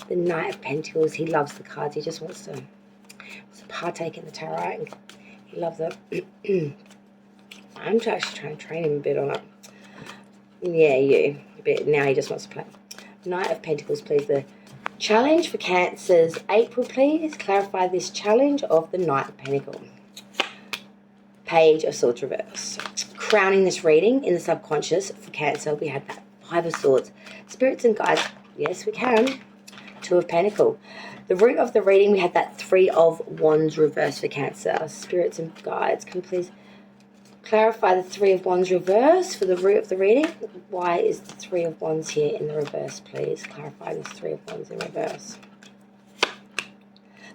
The Knight of Pentacles, he loves the cards. He just wants to partake in the tarot. He loves it. I'm actually trying to train him a bit on it. Yeah, you. But now he just wants to play. Knight of Pentacles, please. The challenge for Cancers. April, please. Clarify this challenge of the Knight of Pentacles. Page of Swords reverse. Crowning this reading in the subconscious for Cancer, we had that Five of Swords. Spirits and guides, yes, we can. Two of Pentacles. The root of the reading, we had that Three of Wands reverse for Cancer. Spirits and guides, can we please clarify the Three of Wands reverse for the root of the reading? Why is the Three of Wands here in the reverse, please? Clarify this Three of Wands in reverse.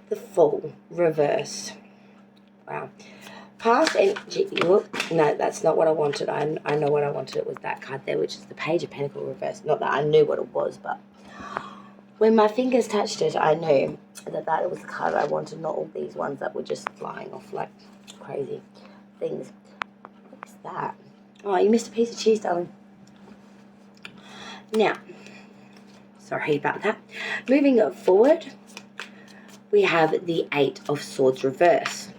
The Fool reverse. Wow. Past energy. No, that's not what I wanted. I know what I wanted. It was that card there, which is the Page of Pentacles reverse. Not that I knew what it was, but when my fingers touched it, I knew that was the card I wanted, not all these ones that were just flying off like crazy things. What's that? Oh, you missed a piece of cheese, darling. Now, sorry about that. Moving forward, we have the Eight of Swords reverse.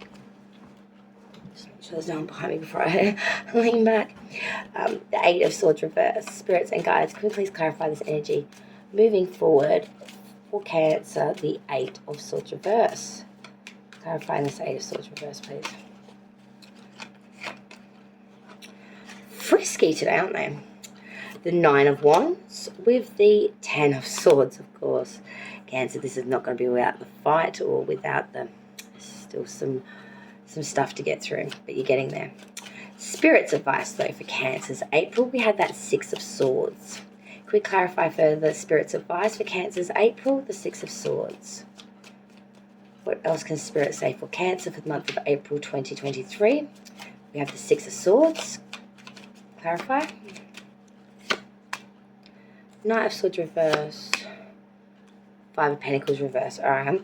There's no one behind me before I lean back. The Eight of Swords reverse. Spirits and guides, can we please clarify this energy? Moving forward, for Cancer, the Eight of Swords reverse. Clarifying this Eight of Swords reverse, please. Frisky today, aren't they? The Nine of Wands with the Ten of Swords, of course. Cancer, this is not going to be without the fight or without the... Still some stuff to get through, but you're getting there. Spirit's advice, though, for Cancers. April, we had that Six of Swords. Can we clarify further Spirit's advice for Cancers? April, the Six of Swords. What else can Spirit say for Cancer for the month of April 2023? We have the Six of Swords. Clarify. Knight of Swords reverse. Five of Pentacles reverse. All right.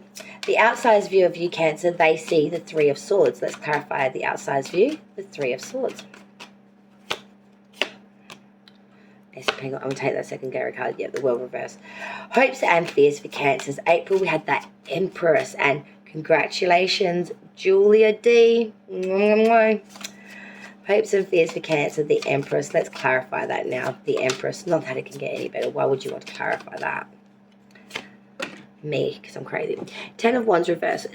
The outside view of you, Cancer, they see the Three of Swords. Let's clarify the outside view, the Three of Swords. I'm going to take that secondary card. Yeah, the World reverse. Hopes and fears for Cancers. April, we had that Empress. And congratulations, Julia D. Hopes and fears for Cancer, the Empress. Let's clarify that now. The Empress. Not that it can get any better. Why would you want to clarify that? Me, because I'm crazy. Ten of Wands reverse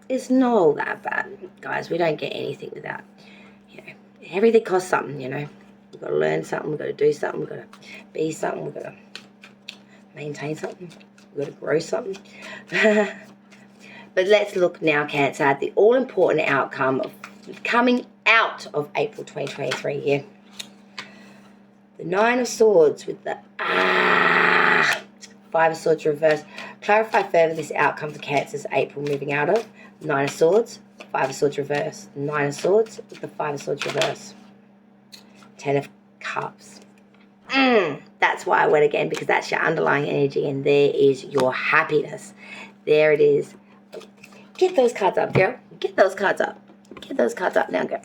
is not all that bad, guys. We don't get anything without, everything costs something, We've got to learn something, we've got to do something, we've got to be something, we've got to maintain something, we've got to grow something. But let's look now, Cancer, at the all-important outcome of coming out of April 2023 here. The Nine of Swords with the Five of Swords reverse. Clarify further this outcome for Cancer's April moving out of. Nine of Swords. Five of Swords reverse. Nine of Swords with the Five of Swords reverse. Ten of Cups. That's why I went again, because that's your underlying energy, and there is your happiness. There it is. Get those cards up, girl. Get those cards up. Get those cards up now, girl.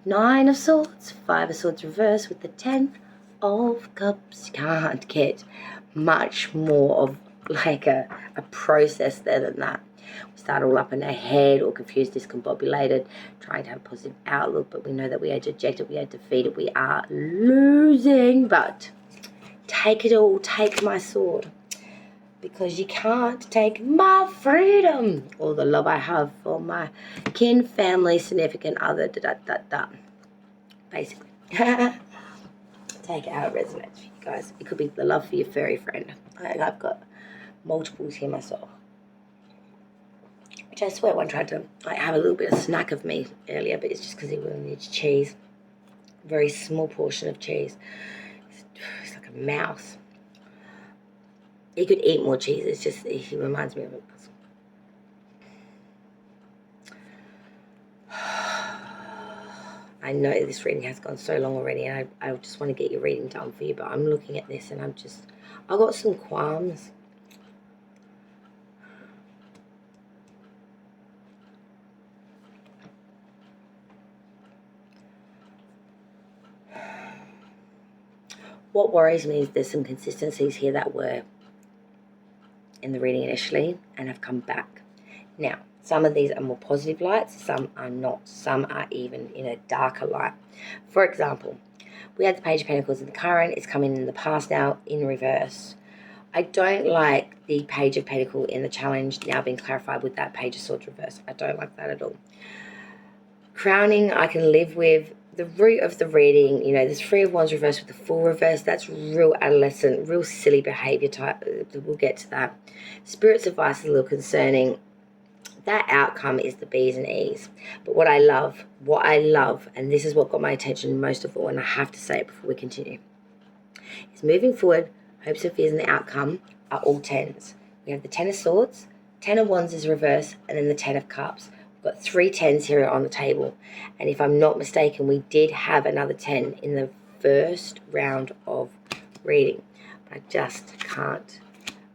Nine of Swords, Five of Swords reverse with the Ten of Cups. You can't get much more of like a process there than that. We start all up in our head, all confused, discombobulated, trying to have a positive outlook, but we know that we are dejected, we are defeated, we are losing. But take it all, take my sword, because you can't take my freedom or the love I have for my kin, family, significant other, basically. Take it how it resonates for you guys. It could be the love for your furry friend. I've got multiples here myself, which I swear one tried to have a little bit of snack of me earlier, but it's just because he really needs cheese. A very small portion of cheese. It's like a mouse. He could eat more cheese. It's just, he reminds me of it. I know this reading has gone so long already, and I just want to get your reading done for you, but I'm looking at this and I've got some qualms. What worries me is there's some consistencies here that were in the reading initially and have come back. Now, some of these are more positive lights, some are not. Some are even in a darker light. For example, we had the Page of Pentacles in the current. It's coming in the past now in reverse. I don't like the Page of Pentacles in the challenge now being clarified with that Page of Swords reverse. I don't like that at all. Crowning, I can live with. The root of the reading, there's Three of Wands reverse with the Fool reverse. That's real adolescent, real silly behavior type. We'll get to that. Spirit's advice is a little concerning. That outcome is the B's and E's. But what I love, and this is what got my attention most of all, and I have to say it before we continue, is moving forward, hopes and fears and the outcome are all tens. We have the Ten of Swords, Ten of Wands is reverse, and then the Ten of Cups. We've got 3 tens here on the table. And if I'm not mistaken, we did have another 10 in the first round of reading. But I just can't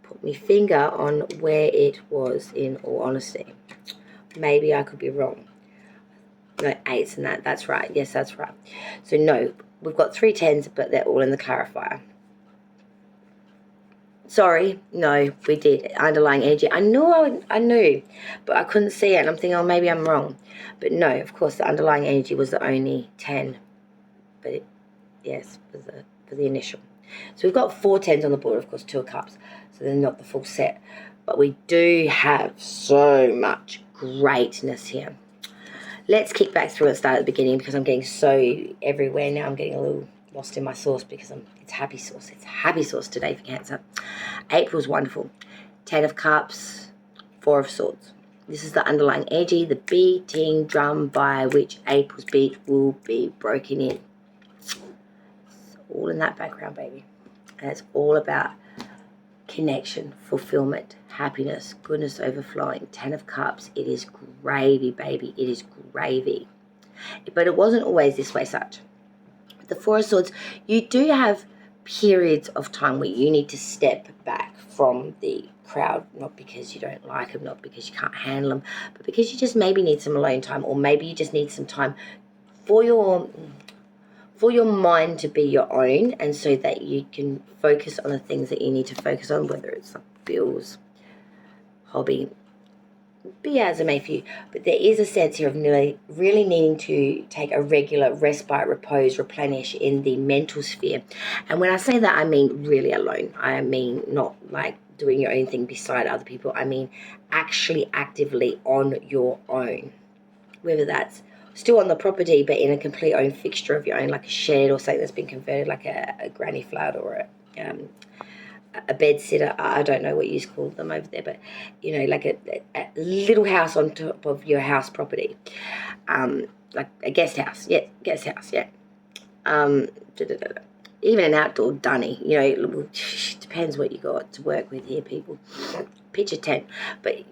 put my finger on where it was, in all honesty. Maybe I could be wrong. No, 8s and that's right. Yes, that's right. So no, we've got 3 tens, but they're all in the clarifier. Sorry, no, we did. Underlying energy. I knew, but I couldn't see it, and I'm thinking, oh, maybe I'm wrong. But no, of course, the underlying energy was the only 10. But yes, for the initial. So we've got 4 tens on the board, of course, 2 of Cups. So they're not the full set. But we do have so much greatness here. Let's kick back through and start at the beginning, because I'm getting so everywhere now. I'm getting a little lost in my sauce, because it's happy sauce. It's happy sauce today for Cancer. April's wonderful. 10 of Cups, 4 of Swords. This is the underlying energy, the beating drum by which April's beat will be broken in. It's all in that background, baby. And it's all about connection, fulfillment, happiness, goodness overflowing. 10 of Cups. It is gravy, baby. It is gravy. But it wasn't always this way, such. The 4 of Swords, you do have periods of time where you need to step back from the crowd, not because you don't like them, not because you can't handle them, but because you just maybe need some alone time, or maybe you just need some time for your mind to be your own, and so that you can focus on the things that you need to focus on, whether it's like bills, hobby, be as it may for you. But there is a sense here of really needing to take a regular respite, repose, replenish in the mental sphere. And when I say that, I mean really alone. I mean not like doing your own thing beside other people. I mean actually actively on your own, whether that's still on the property but in a complete own fixture of your own, like a shed or something that's been converted, like a granny flat or a bed sitter. I don't know what you call them over there, but like a little house on top of your house property, like a guest house. Yeah, guest house. Yeah. Even an outdoor dunny. It depends what you got to work with here, people. Pitch a tent, but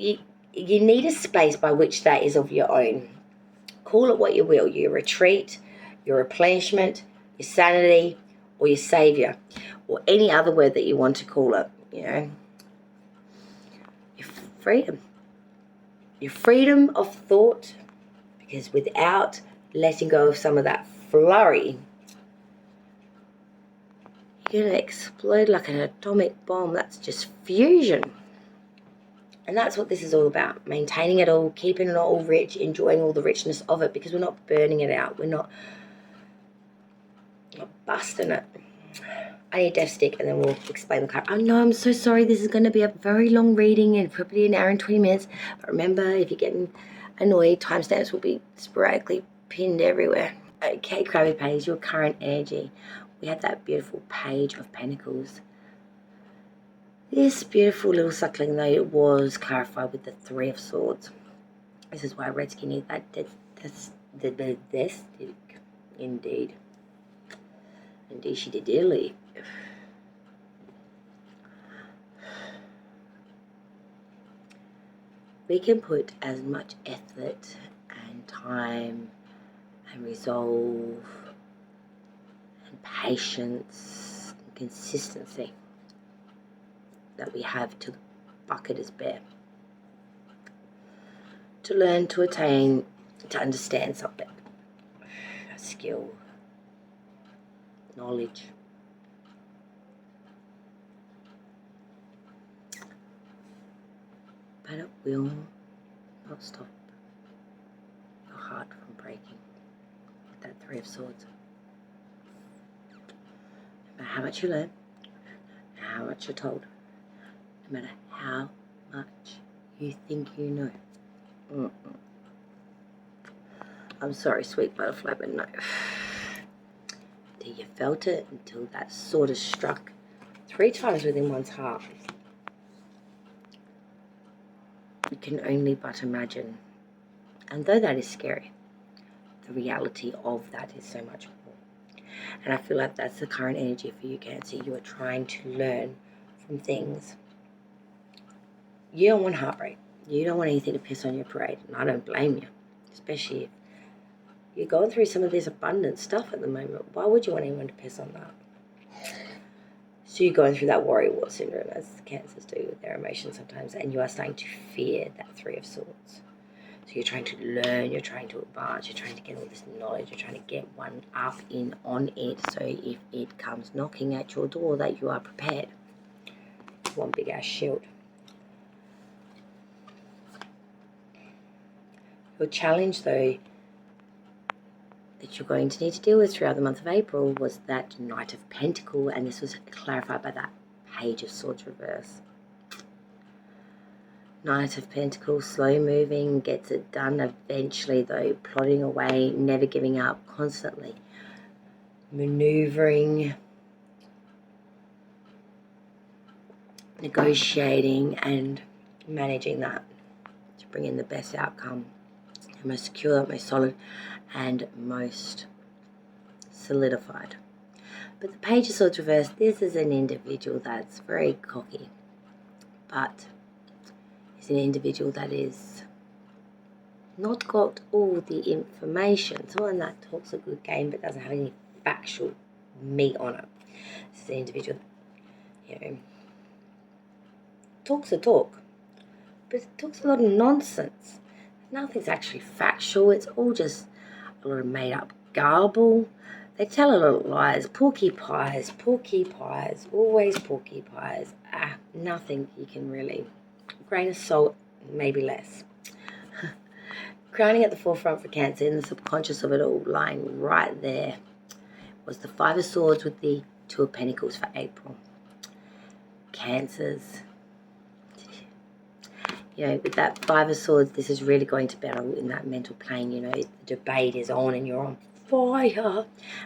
You need a space by which that is of your own. Call it what you will, your retreat, your replenishment, your sanity, or your savior, or any other word that you want to call it, your freedom. Your freedom of thought, because without letting go of some of that flurry, you're going to explode like an atomic bomb. That's just fusion. And that's what this is all about, maintaining it all, keeping it all rich, enjoying all the richness of it, because we're not burning it out. We're not busting it. I need death stick, and then we'll explain the card. Oh no, I'm so sorry. This is going to be a very long reading, and probably an hour and 20 minutes. But remember, if you're getting annoyed, timestamps will be sporadically pinned everywhere. Okay, Krabby Patties, your current energy. We have that beautiful Page of Pentacles. This beautiful little suckling, though, was clarified with the Three of Swords. This is why Redskin needs that death stick. Indeed. Indeed, she did dearly. We can put as much effort and time and resolve and patience and consistency that we have till the bucket is bare. To learn, to attain, to understand something. A skill, knowledge. But it will not stop your heart from breaking with that Three of Swords. No matter how much you learn, no matter how much you're told, no matter how much you think you know. I'm sorry, sweet butterfly, but no. Until you felt it, until that sword is struck 3 times within one's heart. You can only but imagine. And though that is scary, the reality of that is so much more. And I feel like that's the current energy for you, Cancer. You are trying to learn from things. You don't want heartbreak. You don't want anything to piss on your parade. And I don't blame you. Especially if you're going through some of this abundant stuff at the moment. Why would you want anyone to piss on that? So you're going through that worry-wart syndrome, as Cancers do with their emotions sometimes, and you are starting to fear that Three of Swords. So you're trying to learn, you're trying to advance, you're trying to get all this knowledge, you're trying to get one up in on it, so if it comes knocking at your door, that you are prepared. One big ass shield. Your challenge, though, that you're going to need to deal with throughout the month of April was that Knight of Pentacles, and this was clarified by that Page of Swords reverse. Knight of Pentacles, slow moving, gets it done eventually, though, plodding away, never giving up, constantly maneuvering, negotiating, and managing that to bring in the best outcome, the most secure, most solid, and most solidified. But the Page of Swords reverse, this is an individual that's very cocky, but is an individual that is not got all the information. Someone that talks a good game but doesn't have any factual meat on it. This is an individual that, talks a talk, but talks a lot of nonsense. Nothing's actually factual. It's all just a lot of made up garble. They tell a lot of lies. Porcupines, always porcupines. Nothing you can really. Grain of salt, maybe less. Crowning at the forefront for Cancer, in the subconscious of it all, lying right there, was the Five of Swords with the Two of Pentacles for April. Cancers. With that Five of Swords, this is really going to battle in that mental plane. The debate is on and you're on fire.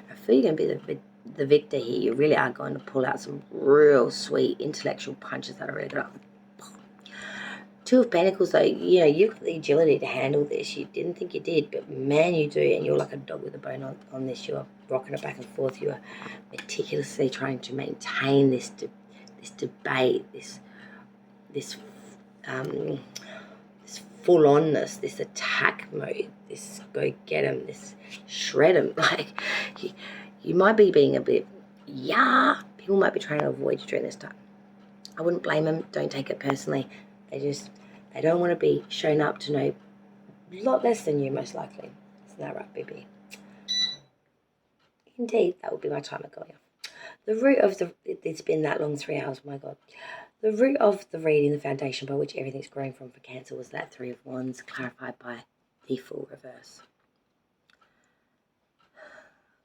I feel you're going to be the victor here. You really are going to pull out some real sweet intellectual punches that are really going to... Two of Pentacles, though, you've got the agility to handle this. You didn't think you did, but man, you do. And you're like a dog with a bone on this. You're rocking it back and forth. You are meticulously trying to maintain this debate, this full-onness, this attack mode, this go get 'em, this shred 'em. Like, you might be being a bit, people might be trying to avoid you during this time. I wouldn't blame them. Don't take it personally. They don't want to be shown up to know a lot less than you, most likely. Isn't that right, baby? Indeed, that would be my timer going off. The root of it's been that long, 3 hours, my God. The root of the reading, the foundation by which everything's growing from for Cancer, was that Three of Wands, clarified by the Full reverse.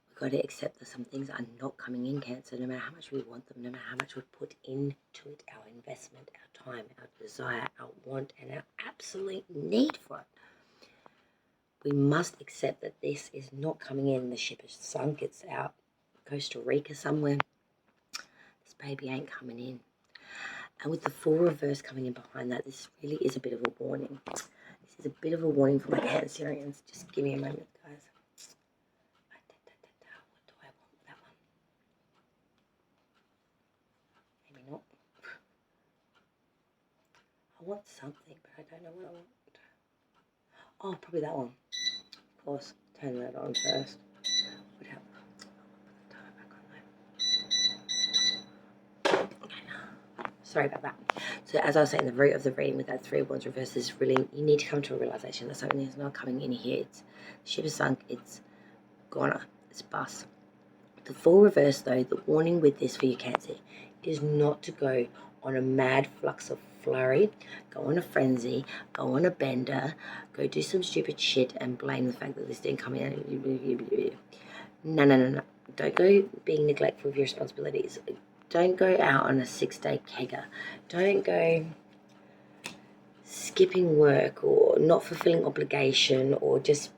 We've got to accept that some things are not coming in, Cancer, no matter how much we want them, no matter how much we put into it, our investment, our time, our desire, our want, and our absolute need for it. We must accept that this is not coming in. The ship is sunk. It's out Costa Rica somewhere. This baby ain't coming in. And with the Full reverse coming in behind that, this really is a bit of a warning. This is a bit of a warning for my Cancerians. Just give me a moment, guys. What do I want? That one. Maybe not. I want something, but I don't know what I want. Oh, probably that one. Of course, turn that on first. Would help. Sorry about that. So as I was saying, the root of the reading with that Three of Wands reverse is really, you need to come to a realization that something is not coming in here. The ship is sunk, it's gone, it's bust. The Full reverse, though, the warning with this for you, Cancer, is not to go on a mad flux of flurry, go on a frenzy, go on a bender, go do some stupid shit and blame the fact that this didn't come in. No. Don't go being neglectful of your responsibilities. Don't go out on a 6-day kegger. Don't go skipping work or not fulfilling obligation or just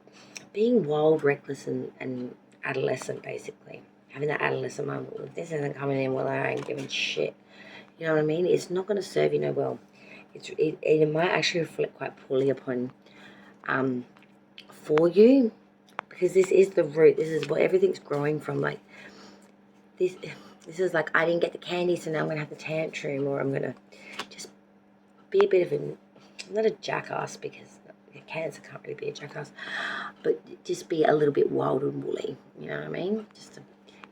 being wild, reckless, and adolescent, basically. Having that adolescent moment, well, if this isn't coming in, well, I ain't giving shit. You know what I mean? It's not going to serve you no well. It might actually reflect quite poorly upon for you, because this is the root. This is what everything's growing from. Like, this is like, I didn't get the candy, so now I'm going to have the tantrum, or I'm going to just be a bit of not a jackass, because Cancer can't really be a jackass, but just be a little bit wild and woolly, you know what I mean? Just to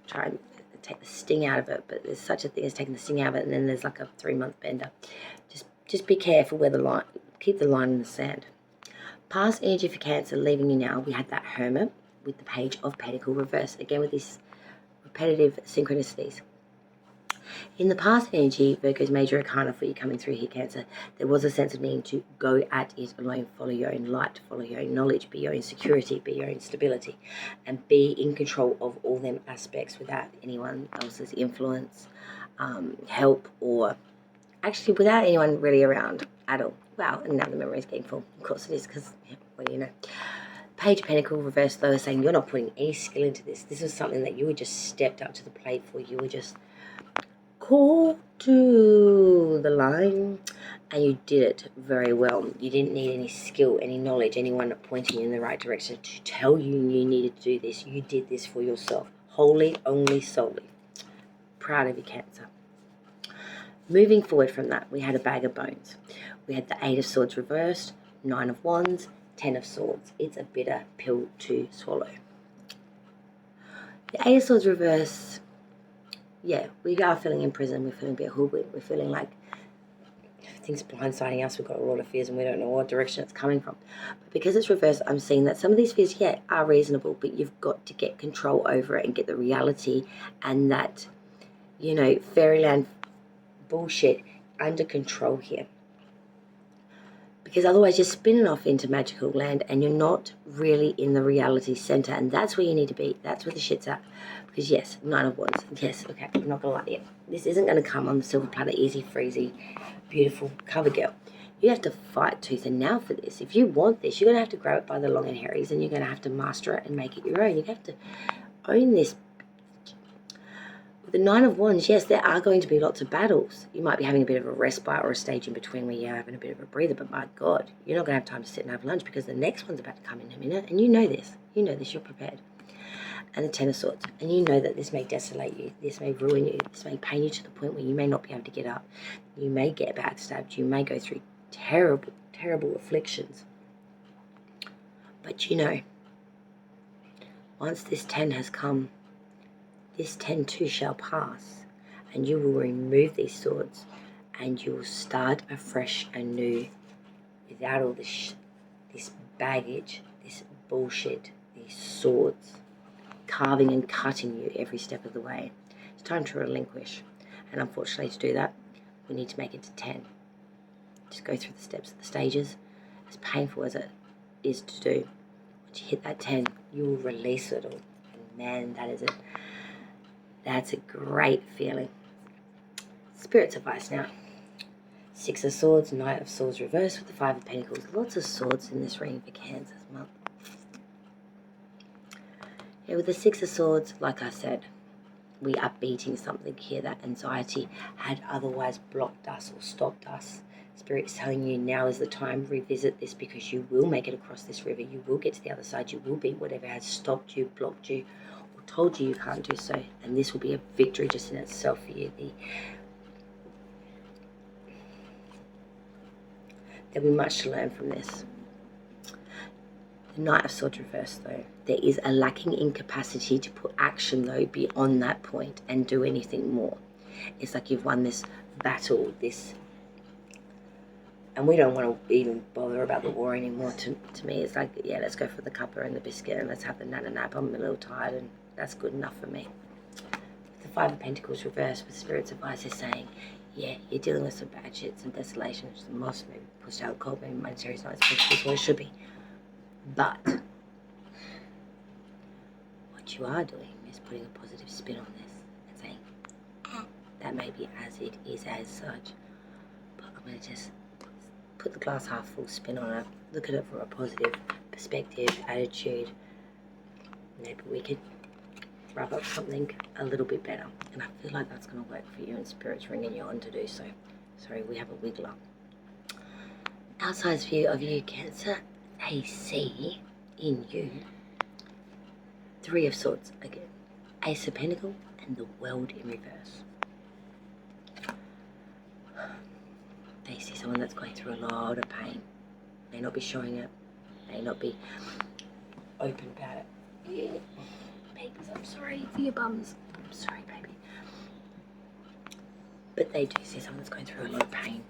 try and take the sting out of it, but there's such a thing as taking the sting out of it, and then there's like a 3-month bender. Just be careful where the line, keep the line in the sand. Past energy for Cancer leaving you now, we had that Hermit with the Page of Pentacle reverse, again with these repetitive synchronicities. In the past energy, Virgo's major arcana for you coming through here, Cancer, there was a sense of needing to go at it alone, follow your own light, follow your own knowledge, be your own security, be your own stability, and be in control of all them aspects without anyone else's influence, help, or actually without anyone really around at all. Wow, and now the memory is getting full. Of course it is, because, what do you know? Page of Pentacle reverse, though, is saying you're not putting any skill into this. This is something that you were just stepped up to the plate for. You were just called to the line, and you did it very well. You didn't need any skill, any knowledge, anyone pointing you in the right direction to tell you you needed to do this. You did this for yourself, wholly, only, solely. Proud of you, Cancer. Moving forward from that, we had a bag of bones. We had the 8 of Swords reversed, 9 of Wands, 10 of Swords. It's a bitter pill to swallow. The 8 of Swords reverse, yeah, we are feeling in prison. We're feeling a bit hoodwinked. We're feeling like things blindsiding us. We've got a lot of fears and we don't know what direction it's coming from. But because it's reversed, I'm seeing that some of these fears, yeah, are reasonable, but you've got to get control over it and get the reality and that, you know, fairyland bullshit under control here, because otherwise you're spinning off into magical land and you're not really in the reality center, and that's where you need to be. That's where the shit's at. Because yes, 9 of Wands, yes, okay, I'm not gonna lie to you, this isn't going to come on the silver platter, easy freezy, beautiful cover girl. You have to fight tooth and nail for this. If you want this, you're going to have to grab it by the long and hairies, and you're going to have to master it and make it your own. You have to own this. With the 9 of Wands, yes, there are going to be lots of battles. You might be having a bit of a respite or a stage in between where you're having a bit of a breather, but my God, you're not going to have time to sit and have lunch, because the next one's about to come in a minute, and you know this. You know this, you're prepared. And the 10 of Swords, and you know that this may desolate you, this may ruin you, this may pain you to the point where you may not be able to get up. You may get backstabbed, you may go through terrible terrible afflictions. But once this 10 has come, this 10 too shall pass, and you will remove these swords, and you will start afresh and new without all this baggage, this bullshit, these swords, carving and cutting you every step of the way. It's time to relinquish. And unfortunately, to do that, we need to make it to 10. Just go through the steps of the stages, as painful as it is to do. Once you hit that 10, you will release it all. And man, that's a great feeling. Spirit's advice now. 6 of Swords, Knight of Swords reversed with the 5 of Pentacles. Lots of swords in this reading for Cancer this month. Yeah, with the 6 of Swords, like I said, we are beating something here that anxiety had otherwise blocked us or stopped us. Spirit is telling you now is the time. Revisit this, because you will make it across this river. You will get to the other side. You will beat whatever has stopped you, blocked you, or told you can't do so. And this will be a victory just in itself for you. There'll be much to learn from this. The Knight of Swords reversed, though. There is a lacking incapacity to put action, though, beyond that point and do anything more. It's like you've won this battle, and we don't want to even bother about the war anymore. To me, it's like, yeah, let's go for the cuppa and the biscuit and let's have the nana nap. I'm a little tired and that's good enough for me. The 5 of Pentacles reversed with Spirit's advice is saying, yeah, you're dealing with some bad shit, some desolation, some loss, maybe pushed out cold, maybe monetary is not as what it should be. But what you are doing is putting a positive spin on this and saying, that may be as it is as such, but I'm going to just put the glass half full spin on it, look at it from a positive perspective, attitude. Maybe we could rub up something a little bit better. And I feel like that's going to work for you, and Spirit's ringing you on to do so. Sorry, we have a wiggler. Outside view of you, Cancer, they see in you 3 of Swords again, Ace of Pentacles, and the World in reverse. They see someone that's going through a lot of pain. May not be showing it, may not be open about it. Babies, I'm sorry for your bums. I'm sorry, baby. But they do see someone that's going through a lot of pain.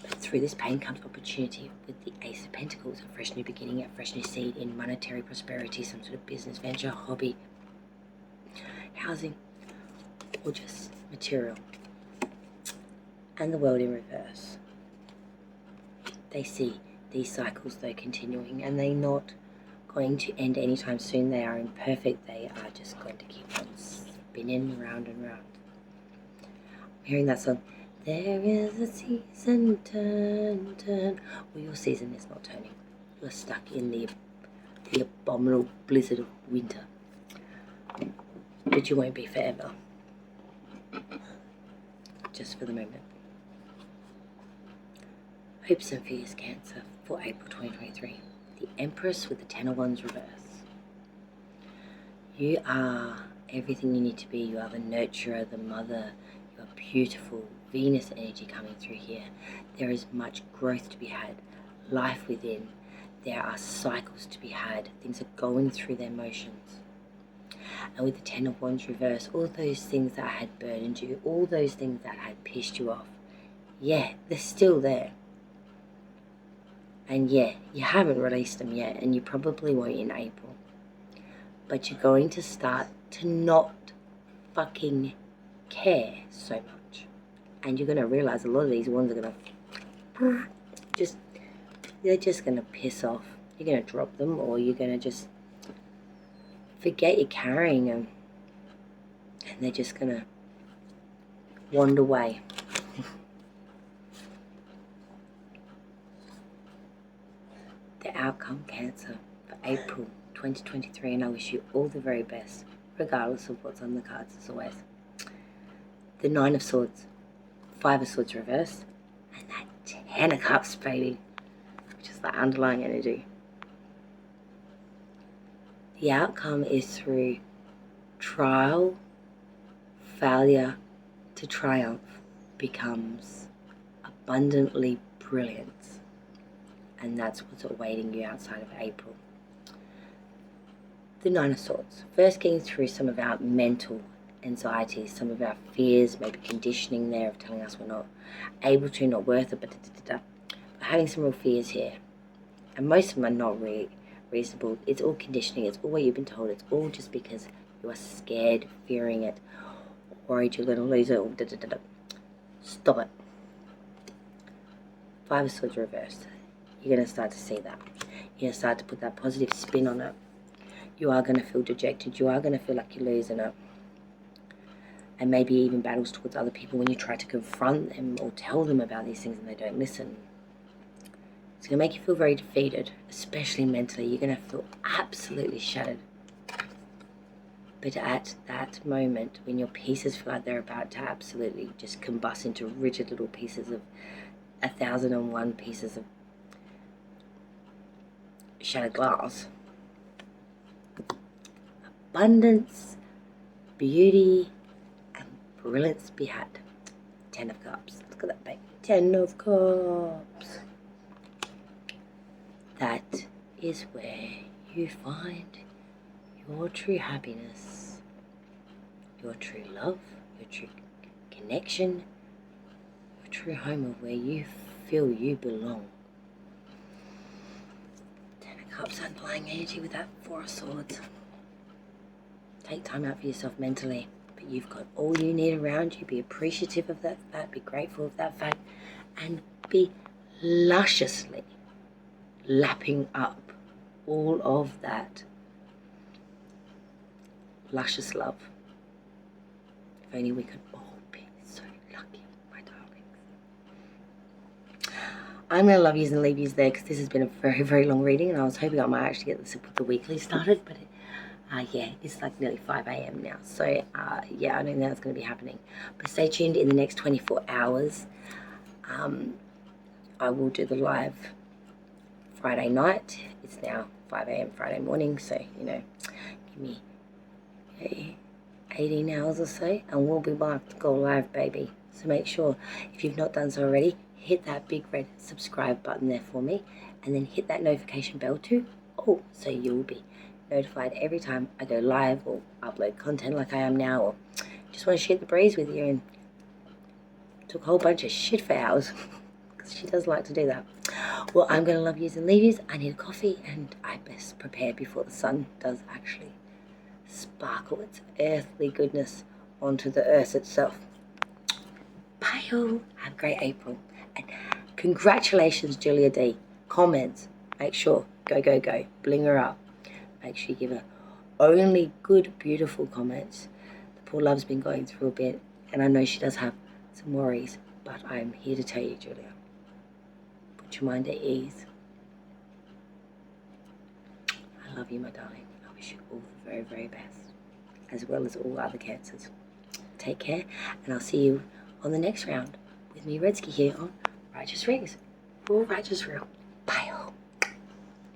But through this pain comes opportunity with the Ace of Pentacles, a fresh new beginning, a fresh new seed in monetary prosperity, some sort of business venture, hobby, housing, or just material. And the World in reverse. They see these cycles, though, continuing, and they're not going to end anytime soon. They are imperfect. They are just going to keep on spinning round and round. I'm hearing that song, there is a season, turn, turn. Well, your season is not turning. You're stuck in the abominable blizzard of winter. But you won't be forever. Just for the moment. Hopes and fears, Cancer, for April 2023. The Empress with the 10 of Wands reverse. You are everything you need to be. You are the nurturer, the mother. You are beautiful. Venus energy coming through here. There is much growth to be had. Life within. There are cycles to be had. Things are going through their motions. And with the 10 of Wands reverse, all those things that had burdened you, all those things that had pissed you off, yeah, they're still there. And yeah, you haven't released them yet, and you probably won't in April. But you're going to start to not fucking care so much. And you're going to realize a lot of these ones are going to they're just going to piss off. You're going to drop them, or you're going to just forget you're carrying them. And they're just going to wander away. The outcome, Cancer, for April 2023, and I wish you all the very best, regardless of what's on the cards as always. The 9 of Swords, 5 of Swords reversed, and that 10 of Cups, baby, which is the underlying energy. The outcome is through trial, failure to triumph becomes abundantly brilliant. and that's what's awaiting you outside of April. The Nine of Swords. First, getting through some of our mental anxieties, some of our fears, maybe conditioning there of telling us we're not able to, not worth it, but having some real fears here. And most of them are not reasonable. It's all conditioning. It's all what you've been told. It's all just because you are scared, fearing it, worried you're going to lose it, or Stop it. Five of Swords reversed. You're going to start to see that. You're going to start to put that positive spin on it. You are going to feel dejected. You are going to feel like you're losing it. And maybe even battles towards other people when you try to confront them or tell them about these things and they don't listen. It's going to make you feel very defeated, especially mentally. You're going to feel absolutely shattered. But at that moment, when your pieces feel like they're about to absolutely just combust into rigid little pieces of 1,001 pieces of shattered glass, abundance, beauty, and brilliance be had. 10 of Cups. Look at that, baby. 10 of Cups. That is where you find your true happiness, your true love, your true connection, your true home of where you feel you belong. 10 of Cups underlying energy with that 4 of Swords. Take time out for yourself mentally, but you've got all you need around you. Be appreciative of that fact, be grateful of that fact, and be lusciously lapping up all of that luscious love. If only we could all be so lucky, my darlings. I'm going to love yous and leave yous there because this has been a very, very long reading, and I was hoping I might actually get the weekly started, but yeah, it's like nearly 5 a.m. now, so yeah, I don't think that's going to be happening. But stay tuned. In the next 24 hours, I will do the live Friday night. It's now 5 a.m. Friday morning, so, you know, give me 18 hours or so, and we'll be back to go live, baby. So make sure, if you've not done so already, hit that big red subscribe button there for me, and then hit that notification bell too. Oh, so you'll be notified every time I go live or upload content like I am now, or just want to share the breeze with you and talk a whole bunch of shit for hours, because she does like to do that. Well, I'm going to love yous and leave yous. I need a coffee, and I best prepare before the sun does actually sparkle its earthly goodness onto the earth itself. Bye, all. Have a great April. And congratulations, Julia D. Comments. Make sure. Go, go, go. Bling her up. Make sure you give her only good, beautiful comments. The poor love's been going through a bit, and I know she does have some worries, but I'm here to tell you, Julia, put your mind at ease. I love you, my darling. I wish you all the very, very best, as well as all other cancers. Take care, and I'll see you on the next round with me, Redsky, here on Righteous Rings. All righteous real.